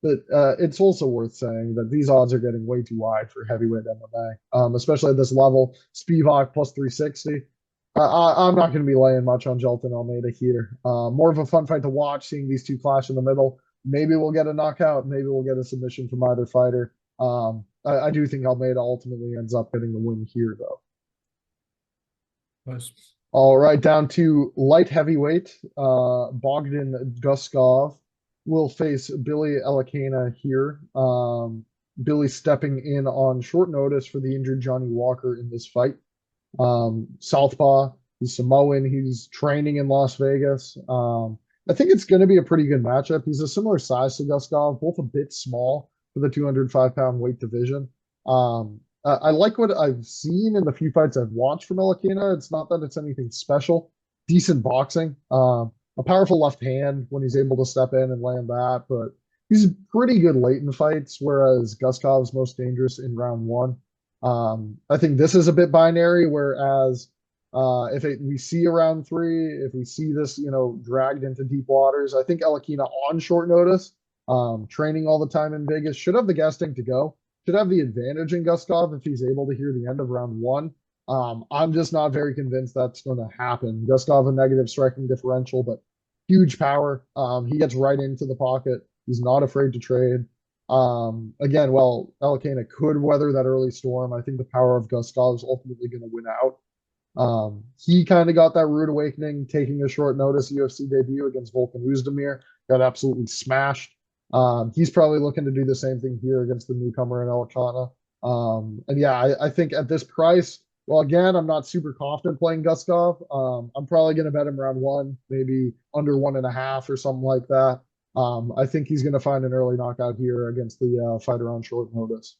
But it's also worth saying that these odds are getting way too wide for heavyweight MMA, especially at this level. Spivac plus 360. I'm not going to be laying much on Jailton Almeida here. More of a fun fight to watch, seeing these two clash in the middle. Maybe we'll get a knockout. Maybe we'll get a submission from either fighter. I do think Almeida ultimately ends up getting the win here, though. Nice. All right, down to light heavyweight. Bogdan Guskov will face Billy Elekana here. Billy stepping in on short notice for the injured Johnny Walker in this fight. Southpaw, he's Samoan, he's training in Las Vegas. I think it's going to be a pretty good matchup. He's a similar size to Guskov, both a bit small for the 205-pound weight division. I like what I've seen in the few fights I've watched from Elekana. It's not that it's anything special. Decent boxing. A powerful left hand when he's able to step in and land that, but he's pretty good late in fights, whereas Guskov's most dangerous in round one. I think this is a bit binary, whereas we see a round three, if we see this, dragged into deep waters, I think Elekana on short notice, training all the time in Vegas, should have the gas tank to go, should have the advantage in Guskov if he's able to hear the end of round one. I'm just not very convinced that's going to happen. Guskov a negative striking differential, but huge power. He gets right into the pocket. He's not afraid to trade. Again, well, Elekana could weather that early storm. I think the power of Guskov is ultimately going to win out. He kind of got that rude awakening, taking a short notice UFC debut against Volkan Oezdemir, got absolutely smashed. He's probably looking to do the same thing here against the newcomer in Elekana. And yeah, I think at this price, well, again, I'm not super confident playing Guskov. I'm probably going to bet him round one, maybe under 1.5 or something like that. I think he's going to find an early knockout here against the fighter on short notice.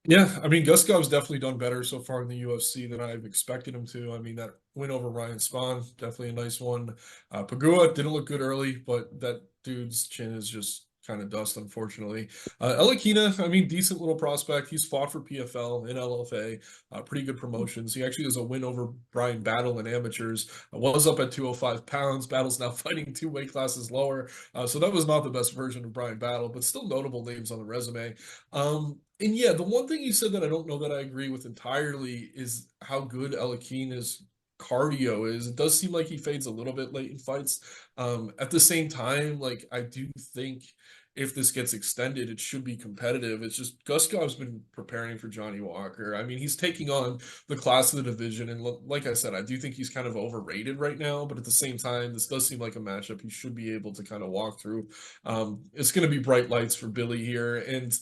Yeah, I mean, Guskov's definitely done better so far in the UFC than I've expected him to. I mean, that win over Ryan Spawn, definitely a nice one. Pagua didn't look good early, but that dude's chin is just kind of dust, unfortunately. Elekina, I mean, decent little prospect. He's fought for PFL in LFA, pretty good promotions. He actually has a win over Brian Battle in amateurs. Was up at 205 pounds. Battle's now fighting 2 weight classes lower. So that was not the best version of Brian Battle, but still notable names on the resume. And yeah, the one thing you said that I don't know that I agree with entirely is how good Elekina's cardio is. It does seem like he fades a little bit late in fights. At the same time, like I do think if this gets extended, it should be competitive. It's just Guskov's been preparing for Johnny Walker. I mean, he's taking on the class of the division, and like I said, I do think he's kind of overrated right now. But at the same time, this does seem like a matchup he should be able to kind of walk through. It's going to be bright lights for Billy here, and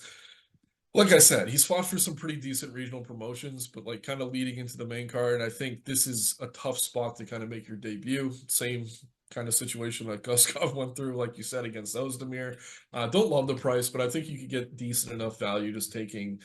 like I said, he's fought for some pretty decent regional promotions, but like kind of leading into the main card, I think this is a tough spot to kind of make your debut. Same kind of situation that Guskov went through, like you said, against Ozdemir. Don't love the price, but I think you could get decent enough value just taking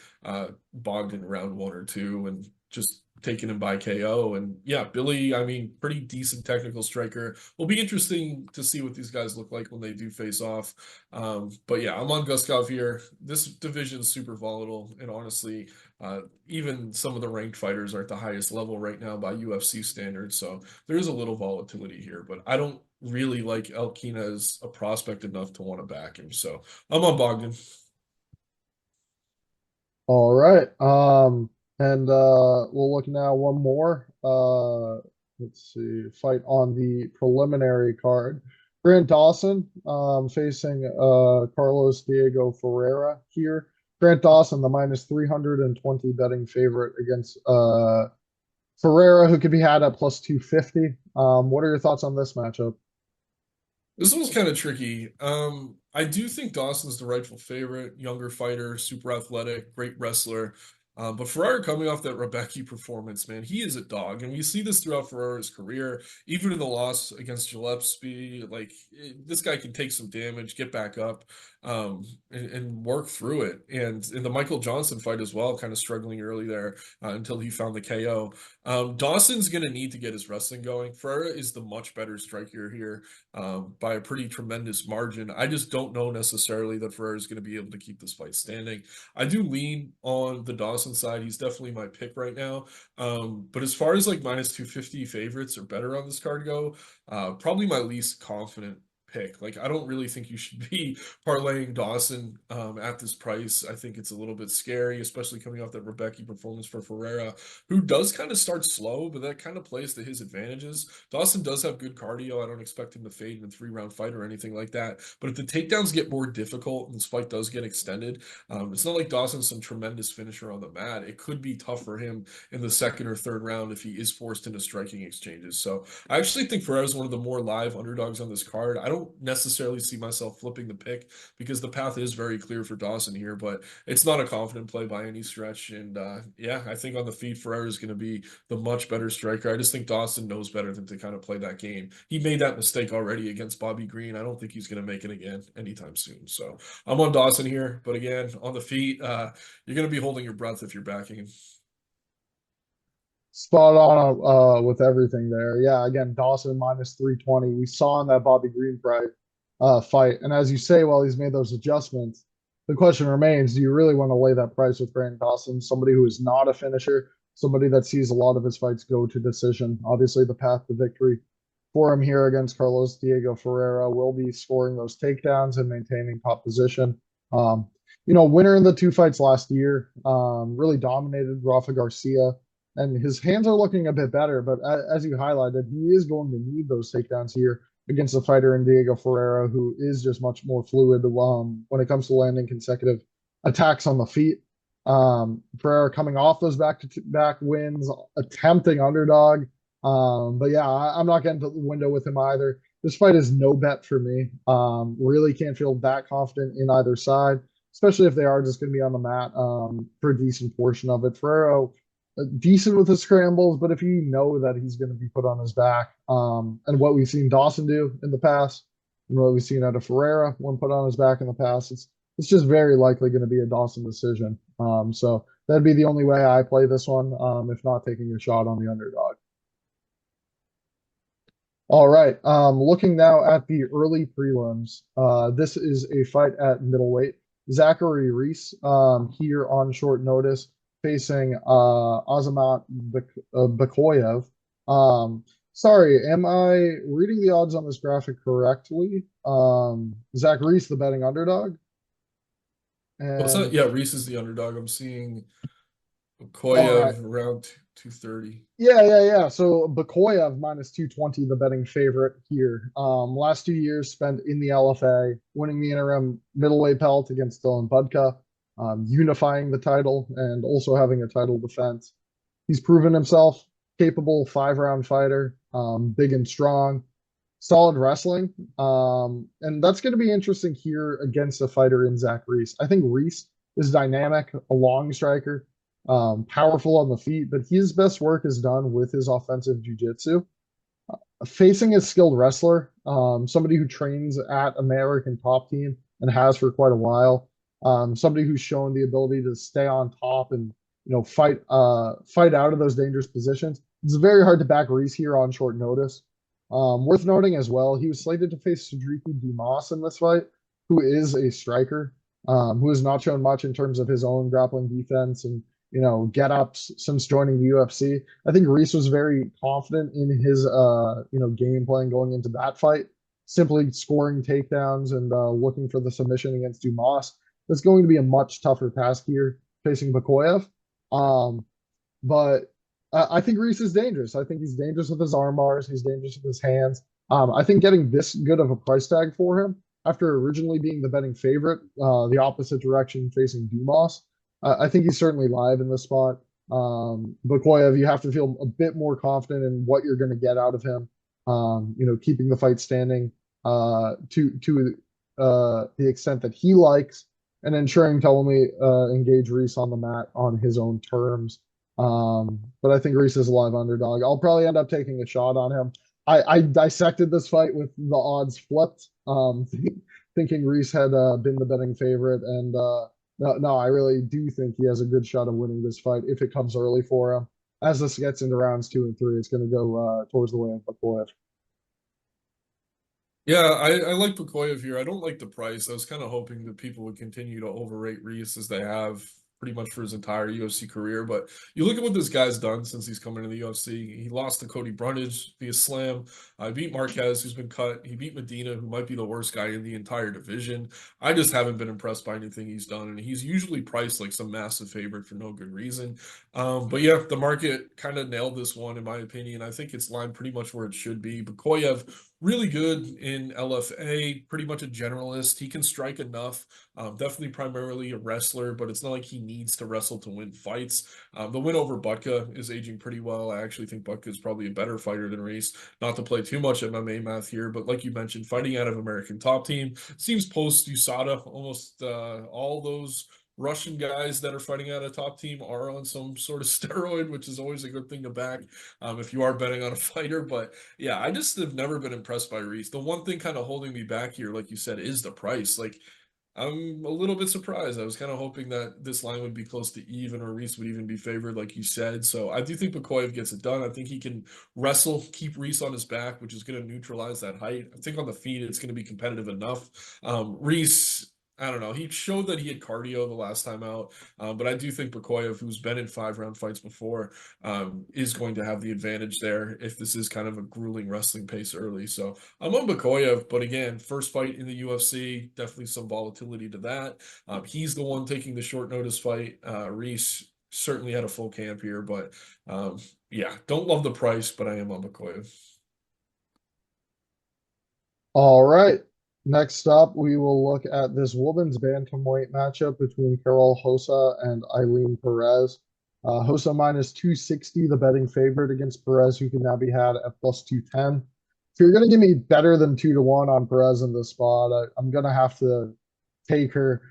Bogdan round one or two and just taking him by KO. And yeah, Billy, I mean, pretty decent technical striker. Will be interesting to see what these guys look like when they do face off. But yeah, I'm on Guskov here. This division is super volatile, and honestly, even some of the ranked fighters are at the highest level right now by UFC standards. So there is a little volatility here, but I don't really like Elekina as a prospect enough to want to back him. So I'm on Bogdan. All right. And we'll look now one more. Let's see, fight on the preliminary card. Grant Dawson facing Carlos Diego Ferreira here. Grant Dawson, the minus 320 betting favorite against Ferreira, who could be had at plus 250. What are your thoughts on this matchup? This one's kind of tricky. I do think Dawson's the rightful favorite, younger fighter, super athletic, great wrestler. But Ferrara coming off that Rebecca performance, man, he is a dog. And we see this throughout Ferrara's career, even in the loss against Gillespie. Like, this guy can take some damage, get back up, and work through it. And in the Michael Johnson fight as well, kind of struggling early there until he found the KO. Dawson's going to need to get his wrestling going. Ferrara is the much better striker here by a pretty tremendous margin. I just don't know necessarily that Ferrara is going to be able to keep this fight standing. I do lean on the Dawson side. He's definitely my pick right now. But as far as like minus 250 favorites or better on this card go, probably my least confident pick. Like, I don't really think you should be parlaying Dawson at this price. I think it's a little bit scary, especially coming off that Rebecca performance for Ferreira, who does kind of start slow, but that kind of plays to his advantages. Dawson does have good cardio. I don't expect him to fade in a 3-round fight or anything like that. But if the takedowns get more difficult and this fight does get extended, it's not like Dawson's some tremendous finisher on the mat. It could be tough for him in the second or third round if he is forced into striking exchanges. So I actually think Ferreira is one of the more live underdogs on this card. I don't necessarily see myself flipping the pick because the path is very clear for Dawson here, but it's not a confident play by any stretch. And yeah, I think on the feet, Ferreira is going to be the much better striker. I just think Dawson knows better than to kind of play that game. He made that mistake already against Bobby Green. I don't think he's going to make it again anytime soon. So I'm on Dawson here, but again, on the feet, you're going to be holding your breath if you're backing him. Spot on with everything there. Yeah, again, Dawson minus 320. We saw in that Bobby Green fight. fight. And as you say, while he's made those adjustments, the question remains: do you really want to lay that price with Brandon Dawson, somebody who is not a finisher, somebody that sees a lot of his fights go to decision? Obviously, the path to victory for him here against Carlos Diego Ferreira will be scoring those takedowns and maintaining top position. Um, winner in the two fights last year, really dominated Rafa Garcia, and his hands are looking a bit better. But as you highlighted, he is going to need those takedowns here against a fighter in Diego Ferreira, who is just much more fluid when it comes to landing consecutive attacks on the feet. Ferreira coming off those back-to-back wins, attempting underdog. But yeah, I'm not getting to the window with him either. This fight is no bet for me. Really can't feel that confident in either side, especially if they are just going to be on the mat for a decent portion of it. Ferrero, decent with the scrambles, but if you know that he's going to be put on his back, and what we've seen Dawson do in the past, and what we've seen out of Ferreira when put on his back in the past, it's just very likely going to be a Dawson decision. So that'd be the only way I play this one, if not taking a shot on the underdog. All right. Looking now at the early prelims. This is a fight at middleweight. Zachary Reese, here on short notice, facing Azamat Bakoyev. Sorry, am I reading the odds on this graphic correctly? Zach Reese, the betting underdog. What's that? And Yeah, Reese is the underdog. I'm seeing all right. Okoyev around 230. Yeah. So Bakoyev minus 220, the betting favorite here. Last 2 years spent in the LFA, winning the interim middleweight belt against Dylan Budka, unifying the title and also having a title defense. He's proven himself capable 5-round fighter, big and strong, solid wrestling. And that's going to be interesting here against a fighter in Zach Reese. I think Reese is dynamic, a long striker, powerful on the feet, but his best work is done with his offensive jiu-jitsu. Facing a skilled wrestler, somebody who trains at American Top Team and has for quite a while, somebody who's shown the ability to stay on top and fight out of those dangerous positions. It's very hard to back Reese here on short notice. Worth noting as well, he was slated to face Serghei Dumas in this fight, who is a striker, who has not shown much in terms of his own grappling defense and get ups since joining the UFC. I think Reese was very confident in his game plan going into that fight, simply scoring takedowns and looking for the submission against Dumas. That's going to be a much tougher task here facing Bakoyev. But I think Reese is dangerous. I think he's dangerous with his arm bars. He's dangerous with his hands. I think getting this good of a price tag for him after originally being the betting favorite, the opposite direction facing Dumas, I think he's certainly live in this spot. Bakoyev, you have to feel a bit more confident in what you're going to get out of him. Keeping the fight standing to the extent that he likes, and ensuring to only engage Reese on the mat on his own terms. But I think Reese is a live underdog. I'll probably end up taking a shot on him. I dissected this fight with the odds flipped, thinking Reese had been the betting favorite, and no, I really do think he has a good shot of winning this fight if it comes early for him. As this gets into rounds 2 and 3, it's going to go towards the way of Bakoyev. Yeah, I like Pokoyev here. I don't like the price. I was kind of hoping that people would continue to overrate Reese as they have pretty much for his entire UFC career. But you look at what this guy's done since he's come into the UFC. He lost to Cody Brundage via slam. I beat Marquez, who's been cut. He beat Medina, who might be the worst guy in the entire division. I just haven't been impressed by anything he's done. And he's usually priced like some massive favorite for no good reason. But yeah, the market kind of nailed this one, in my opinion. I think it's lined pretty much where it should be. Bakoyev, really good in LFA, pretty much a generalist. He can strike enough. Definitely primarily a wrestler, but it's not like he needs to wrestle to win fights. The win over Butka is aging pretty well. I actually think Butka is probably a better fighter than Reese. Not to play too much MMA math here, but like you mentioned, fighting out of American Top Team seems post USADA. Almost all those Russian guys that are fighting out a top team are on some sort of steroid, which is always a good thing to back if you are betting on a fighter. But yeah, I just have never been impressed by Reese. The one thing kind of holding me back here, like you said, is the price. Like I'm a little bit surprised. I was kind of hoping that this line would be close to even or Reese would even be favored, like you said. So I do think Bakoyev gets it done. I think he can wrestle, keep Reese on his back, which is going to neutralize that height. I think on the feet, it's going to be competitive enough. Reese, I don't know. He showed that he had cardio the last time out, but I do think Bakoyev, who's been in 5 round fights before, is going to have the advantage there if this is kind of a grueling wrestling pace early. So I'm on Makhachev, but again, first fight in the UFC, definitely some volatility to that. He's the one taking the short notice fight. Reese certainly had a full camp here, but yeah, don't love the price, but I am on Makhachev. All right. Next up, we will look at this women's bantamweight matchup between Carol Hosa and Eileen Perez. Hosa minus 260, the betting favorite against Perez, who can now be had at plus 210. If you're going to give me better than 2-1 on Perez in this spot, I'm going to have to take her.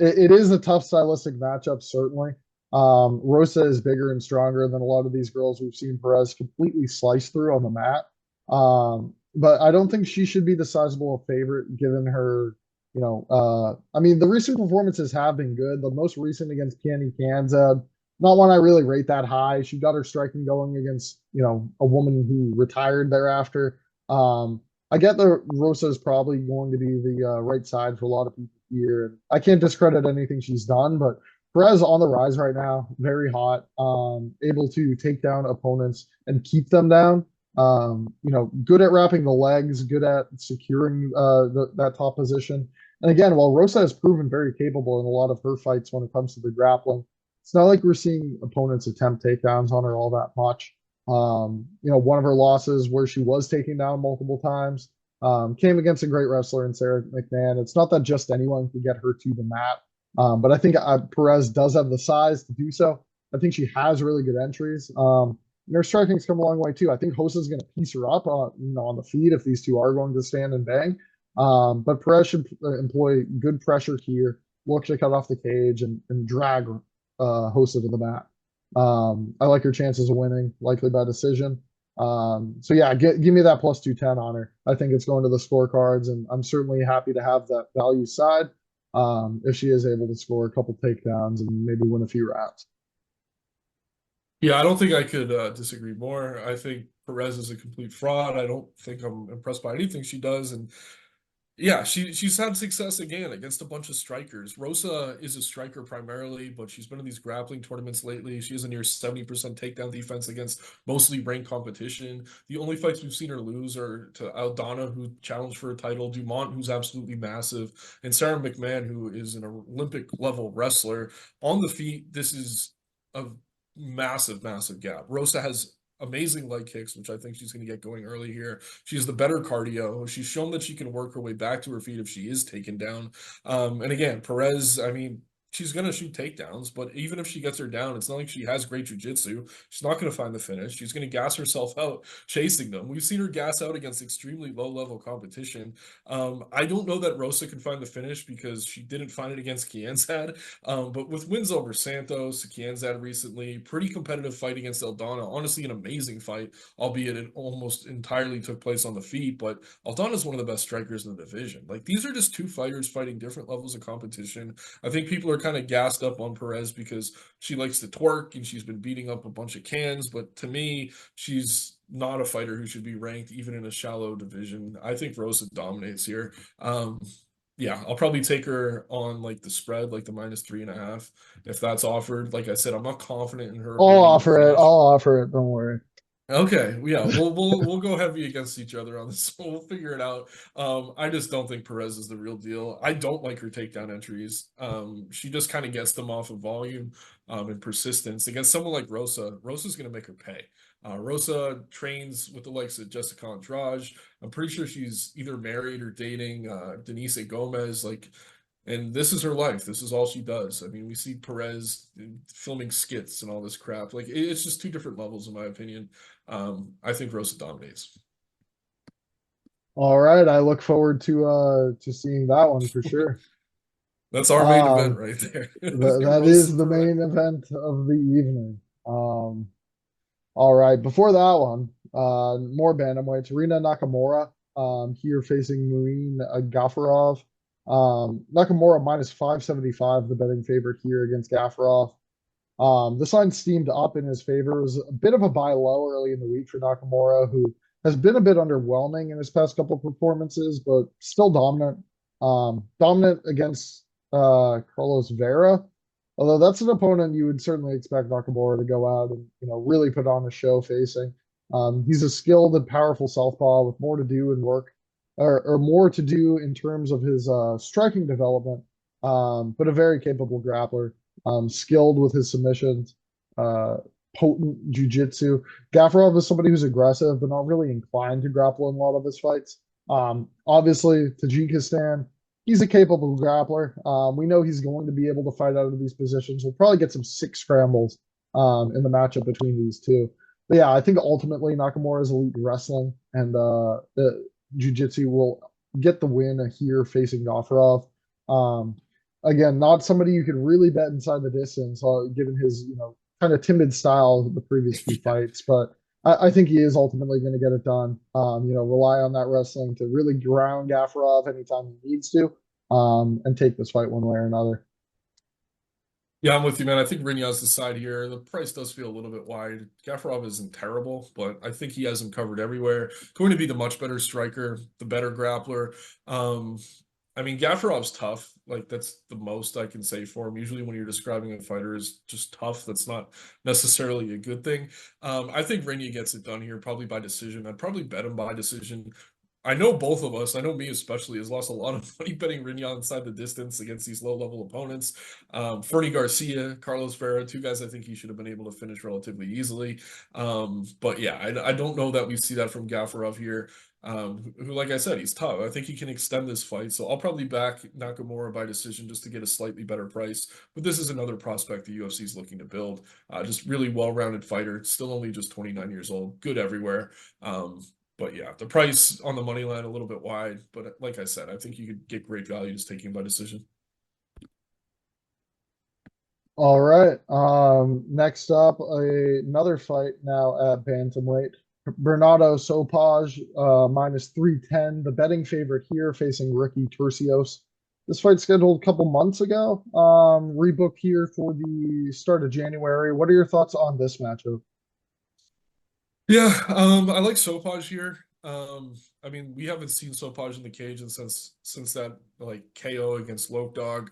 It is a tough stylistic matchup, certainly. Rosa is bigger and stronger than a lot of these girls we've seen Perez completely slice through on the mat. But I don't think she should be the sizable favorite given her, I mean, the recent performances have been good. The most recent against Candy Kanzad, not one I really rate that high. She got her striking going against, a woman who retired thereafter. I get that Rosa is probably going to be the right side for a lot of people here. And I can't discredit anything she's done, but Perez on the rise right now, very hot, able to take down opponents and keep them down. Good at wrapping the legs, good at securing that top position. And again, while Rosa has proven very capable in a lot of her fights when it comes to the grappling, it's not like we're seeing opponents attempt takedowns on her all that much. One of her losses where she was taken down multiple times came against a great wrestler in Sarah McMahon. It's not that just anyone can get her to the mat, but I think Perez does have the size to do so. I think she has really good entries. Her striking's come a long way too. I think Hosa's going to piece her up on the feet if these two are going to stand and bang. But Perez should employ good pressure here, look to cut off the cage and drag Hosa to the mat. I like her chances of winning, likely by decision. So yeah, give me that plus 210 on her. I think it's going to the scorecards, and I'm certainly happy to have that value side if she is able to score a couple takedowns and maybe win a few rounds. Yeah, I don't think I could disagree more. I think Perez is a complete fraud. I don't think I'm impressed by anything she does, and yeah, she's had success again against a bunch of strikers. Rosa is a striker primarily, but she's been in these grappling tournaments lately. She has a near 70% takedown defense against mostly ranked competition. The only fights we've seen her lose are to Aldana, who challenged for a title, Dumont, who's absolutely massive, and Sarah McMahon, who is an Olympic level wrestler. On the feet, this is a massive, massive gap. Rosa has amazing leg kicks, which I think she's going to get going early here. She has the better cardio. She's shown that she can work her way back to her feet if she is taken down. And again, Perez, I mean, she's going to shoot takedowns, but even if she gets her down, it's not like she has great jujitsu. She's not going to find the finish. She's going to gas herself out chasing them. We've seen her gas out against extremely low level competition. I don't know that Rosa can find the finish because she didn't find it against Kianzad. But with wins over Santos, Kianzad recently, pretty competitive fight against Aldana. Honestly, an amazing fight, albeit it almost entirely took place on the feet. But Aldana is one of the best strikers in the division. Like these are just two fighters fighting different levels of competition. I think people are kind of gassed up on Perez because she likes to twerk and she's been beating up a bunch of cans. But to me, she's not a fighter who should be ranked even in a shallow division. I think Rosa dominates here. Yeah, I'll probably take her on like the spread, like the -3.5, if that's offered. Like I said, I'm not confident in her I'll ability to offer it. I'll finish. offer it. Don't worry. Okay, yeah, we'll go heavy against each other on this. We'll figure it out. I just don't think Perez is the real deal. I don't like her takedown entries. She just kind of gets them off of volume, and persistence. Against someone like Rosa, Rosa's gonna make her pay. Rosa trains with the likes of Jessica Andrade. I'm pretty sure she's either married or dating Denise Gomez. Like, and this is her life. This is all she does. I mean, we see Perez filming skits and all this crap. Like, it's just two different levels, in my opinion. I think Rosa dominates. All right, I look forward to seeing that one for sure. That's our main event Um, right there. that Rosa is the Perez. main event of the evening. All right, before that one, more bantamweights. Rina Nakamura here facing Muin Gafarov. Nakamura minus 575, the betting favorite here against Gafarov. This line steamed up in his favor. It was a bit of a buy low early in the week for Nakamura, who has been a bit underwhelming in his past couple of performances, but still dominant. Dominant against Carlos Vera, although that's an opponent you would certainly expect Nakamura to go out and really put on a show facing. He's a skilled and powerful southpaw with more to do and work, or more to do in terms of his striking development, but a very capable grappler, skilled with his submissions, uh, potent jujitsu. Gafarov is somebody who's aggressive, but not really inclined to grapple in a lot of his fights. Obviously, Tajikistan, he's a capable grappler. We know he's going to be able to fight out of these positions. We'll probably get some six scrambles in the matchup between these two. But yeah, I think ultimately Nakamura's elite wrestling and the jiu-jitsu will get the win here facing Gafarov. Again, not somebody you could really bet inside the distance, given his kind of timid style the previous few fights. But I think he is ultimately going to get it done. Rely on that wrestling to really ground Gafarov anytime he needs to, and take this fight one way or another. Yeah, I'm with you, man. I think Reinier the side here. The price does feel a little bit wide. Gafarov isn't terrible, but I think he has him covered everywhere. Going to be the much better striker, the better grappler. I mean, Gafarov's tough. Like, that's the most I can say for him. Usually when you're describing a fighter as just tough, that's not necessarily a good thing. I think Reinier gets it done here, probably by decision. I'd probably bet him by decision. I know both of us, I know me especially, has lost a lot of money betting Reinier inside the distance against these low-level opponents. Fernie Garcia, Carlos Vera, two guys I think he should have been able to finish relatively easily. But yeah, I don't know that we see that from Gafarov here. Who, like I said, he's tough. I think he can extend this fight. So I'll probably back Nakamura by decision just to get a slightly better price. But this is another prospect the UFC is looking to build. Just really well-rounded fighter. Still only just 29 years old. Good everywhere. But yeah, the price on the money line a little bit wide. But like I said, I think you could get great value just taking him by decision. All right. Next up, another fight now at bantamweight. Bernardo Sopaj, minus 310, the betting favorite here, facing Ricky Turcios. This fight scheduled a couple months ago, rebooked here for the start of January. What are your thoughts on this matchup? Yeah, I like Sopaj here. I mean, we haven't seen Sopaj in the cage and since that like KO against Loke Dog.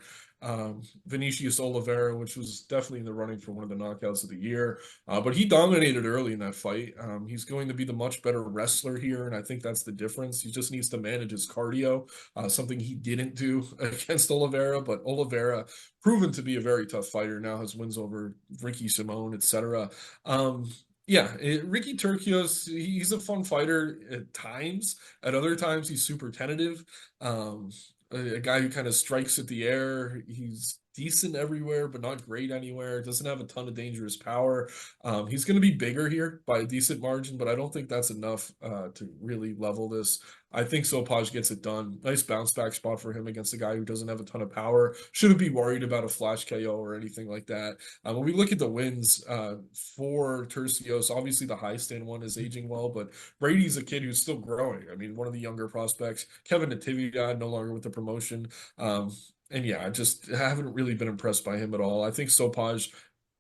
Vinicius Oliveira, which was definitely in the running for one of the knockouts of the year. But he dominated early in that fight. He's going to be the much better wrestler here, and I think that's the difference. He just needs to manage his cardio, something he didn't do against Oliveira. But Oliveira, proven to be a very tough fighter, now has wins over Ricky Simone, etc. Yeah, Ricky Turcios, he's a fun fighter at times. At other times, he's super tentative. A guy who kind of strikes at the air. He's decent everywhere, but not great anywhere. Doesn't have a ton of dangerous power. He's going to be bigger here by a decent margin, but I don't think that's enough to really level this. I think Sopaj gets it done. Nice bounce back spot for him against a guy who doesn't have a ton of power. Shouldn't be worried about a flash KO or anything like that. When we look at the wins for Turcios, obviously the high stand one is aging well, but Brady's a kid who's still growing. I mean, one of the younger prospects. Kevin Natividad no longer with the promotion. And yeah, I haven't really been impressed by him at all. I think Sopaj,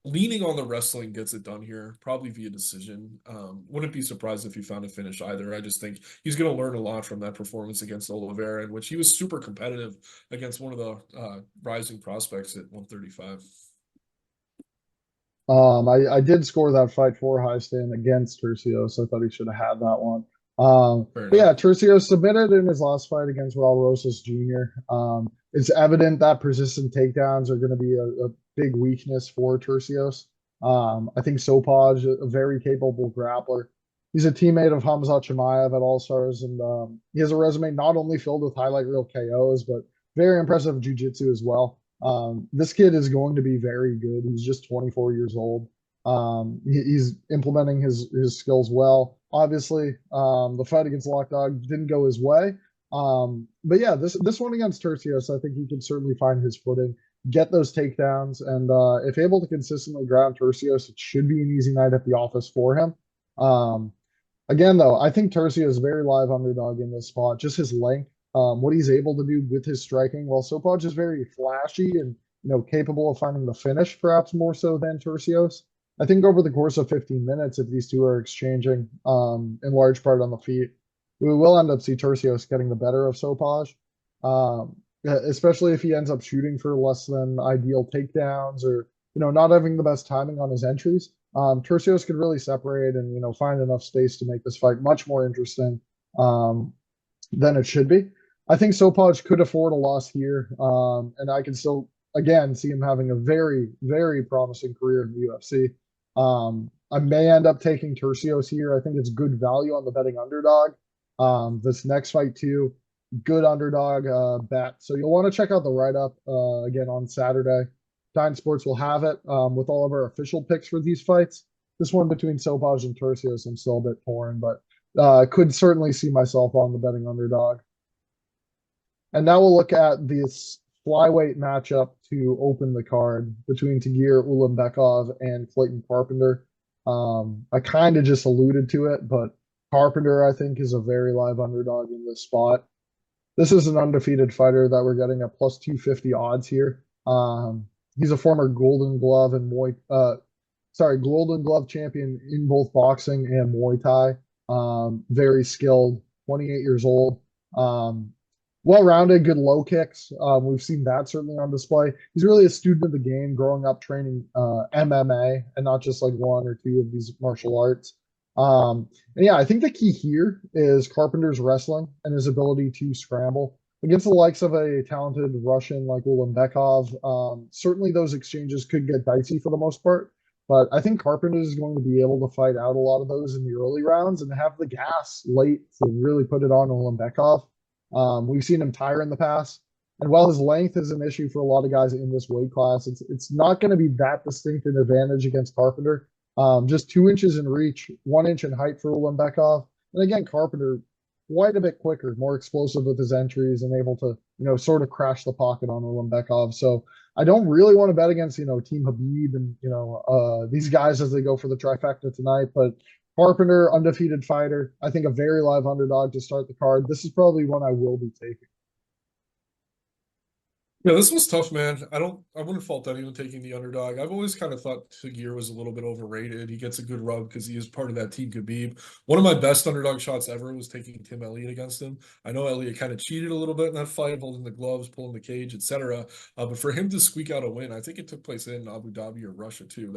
leaning on the wrestling, gets it done here, probably via decision. Wouldn't be surprised if he found a finish either. I just think he's going to learn a lot from that performance against Oliveira, in which he was super competitive against one of the rising prospects at 135. I did score that fight for high stand against Turcios. I thought he should have had that one. Fair But yeah, enough. Turcios submitted in his last fight against Raul Rosas Jr. It's evident that persistent takedowns are going to be a big weakness for Turcios. I think Sopaj, a very capable grappler. He's a teammate of Hamzat Chimaev at All Stars, and he has a resume not only filled with highlight reel KOs, but very impressive jiu-jitsu as well. This kid is going to be very good. He's just 24 years old. He's implementing his skills well. Obviously, the fight against Lockdog didn't go his way. But yeah, this one against Tercios, I think he can certainly find his footing, get those takedowns, and if able to consistently ground Tercios, it should be an easy night at the office for him. Again, though, I think Tercios is a very live underdog in this spot. Just his length. what he's able to do with his striking. While Sopaj is very flashy and capable of finding the finish, perhaps more so than Turcios. I think over the course of 15 minutes, if these two are exchanging in large part on the feet, we will end up see Turcios getting the better of Sopaj, especially if he ends up shooting for less than ideal takedowns or not having the best timing on his entries. Turcios could really separate and find enough space to make this fight much more interesting than it should be. I think Sopaj could afford a loss here, and I can still again see him having a very, very promising career in the UFC. I may end up taking Turcios here. I think it's good value on the betting underdog. This next fight too, good underdog bet. So you'll want to check out the write-up again on Saturday. Dine Sports will have it with all of our official picks for these fights. This one between Sopaj and Turcios, I'm still a bit torn, but could certainly see myself on the betting underdog. And now we'll look at this flyweight matchup to open the card between Tagir Ulanbekov and Clayton Carpenter. I kind of just alluded to it, but Carpenter, I think, is a very live underdog in this spot. This is an undefeated fighter that we're getting at plus 250 odds here. He's a former Golden Glove and Golden Glove champion in both boxing and Muay Thai. Very skilled, 28 years old. Well-rounded, good low kicks. We've seen that certainly on display. He's really a student of the game, growing up training MMA and not just like one or two of these martial arts. And yeah, I think the key here is Carpenter's wrestling and his ability to scramble against the likes of a talented Russian like Ulanbekov. Certainly those exchanges could get dicey for the most part, but I think Carpenter is going to be able to fight out a lot of those in the early rounds and have the gas late to really put it on Ulanbekov. We've seen him tire in the past, and while his length is an issue for a lot of guys in this weight class, it's not going to be that distinct an advantage against Carpenter. Just 2 inches in reach, 1 inch in height for Ulanbekov, and again Carpenter quite a bit quicker, more explosive with his entries, and able to sort of crash the pocket on Ulanbekov. So I don't really want to bet against Team Habib and these guys as they go for the trifecta tonight, but Carpenter, undefeated fighter. I think a very live underdog to start the card. This is probably one I will be taking. Yeah, this was tough, man. I wouldn't fault anyone taking the underdog. I've always kind of thought Tagir was a little bit overrated. He gets a good rub because he is part of that Team Khabib. One of my best underdog shots ever was taking Tim Elliott against him. I know Elliott kind of cheated a little bit in that fight, holding the gloves, pulling the cage, etc. But for him to squeak out a win, I think it took place in Abu Dhabi or Russia too.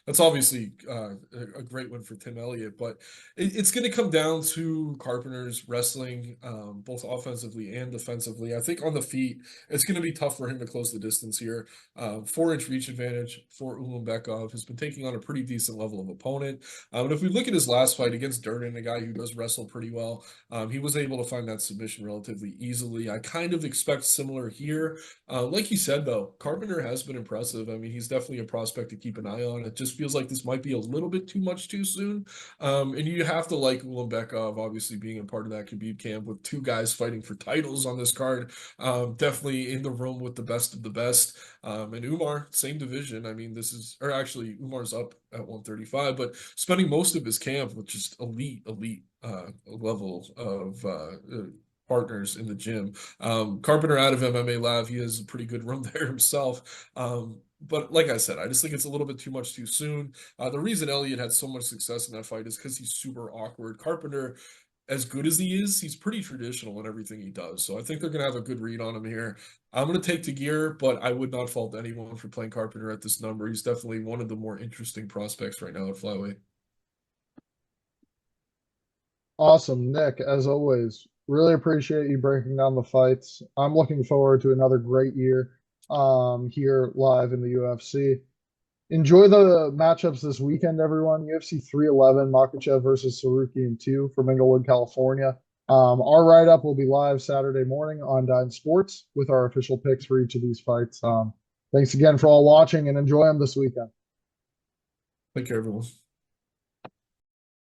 That's obviously a great win for Tim Elliott. But it's going to come down to Carpenter's wrestling, both offensively and defensively. I think on the feet, it's going to be tough for him to close the distance here. 4-inch reach advantage for Ulanbekov, has been taking on a pretty decent level of opponent. And if we look at his last fight against Durden, a guy who does wrestle pretty well, he was able to find that submission relatively easily. I kind of expect similar here. Like you said, though, Carpenter has been impressive. I mean, he's definitely a prospect to keep an eye on. It just feels like this might be a little bit too much too soon. And you have to like Ulanbekov, obviously being a part of that Khabib camp with 2 guys fighting for titles on this card. Definitely in the room with the best of the best. And Umar, same division. I mean, actually Umar's up at 135, but spending most of his camp with just elite level of partners in the gym. Carpenter out of MMA Lab, he has a pretty good run there himself. But like I said, I just think it's a little bit too much too soon. The reason Elliott had so much success in that fight is because he's super awkward. Carpenter, as good as he is, he's pretty traditional in everything he does. So I think they're going to have a good read on him here. I'm going to take Tagir, but I would not fault anyone for playing Carpenter at this number. He's definitely one of the more interesting prospects right now at flyweight. Awesome, Nick, as always. Really appreciate you breaking down the fights. I'm looking forward to another great year here live in the UFC. Enjoy the matchups this weekend, everyone. UFC 311, Makhachev versus Tsarukyan 2 from Inglewood, California. Our write-up will be live Saturday morning on Dine Sports with our official picks for each of these fights. Thanks again for all watching, and enjoy them this weekend. Take care, everyone.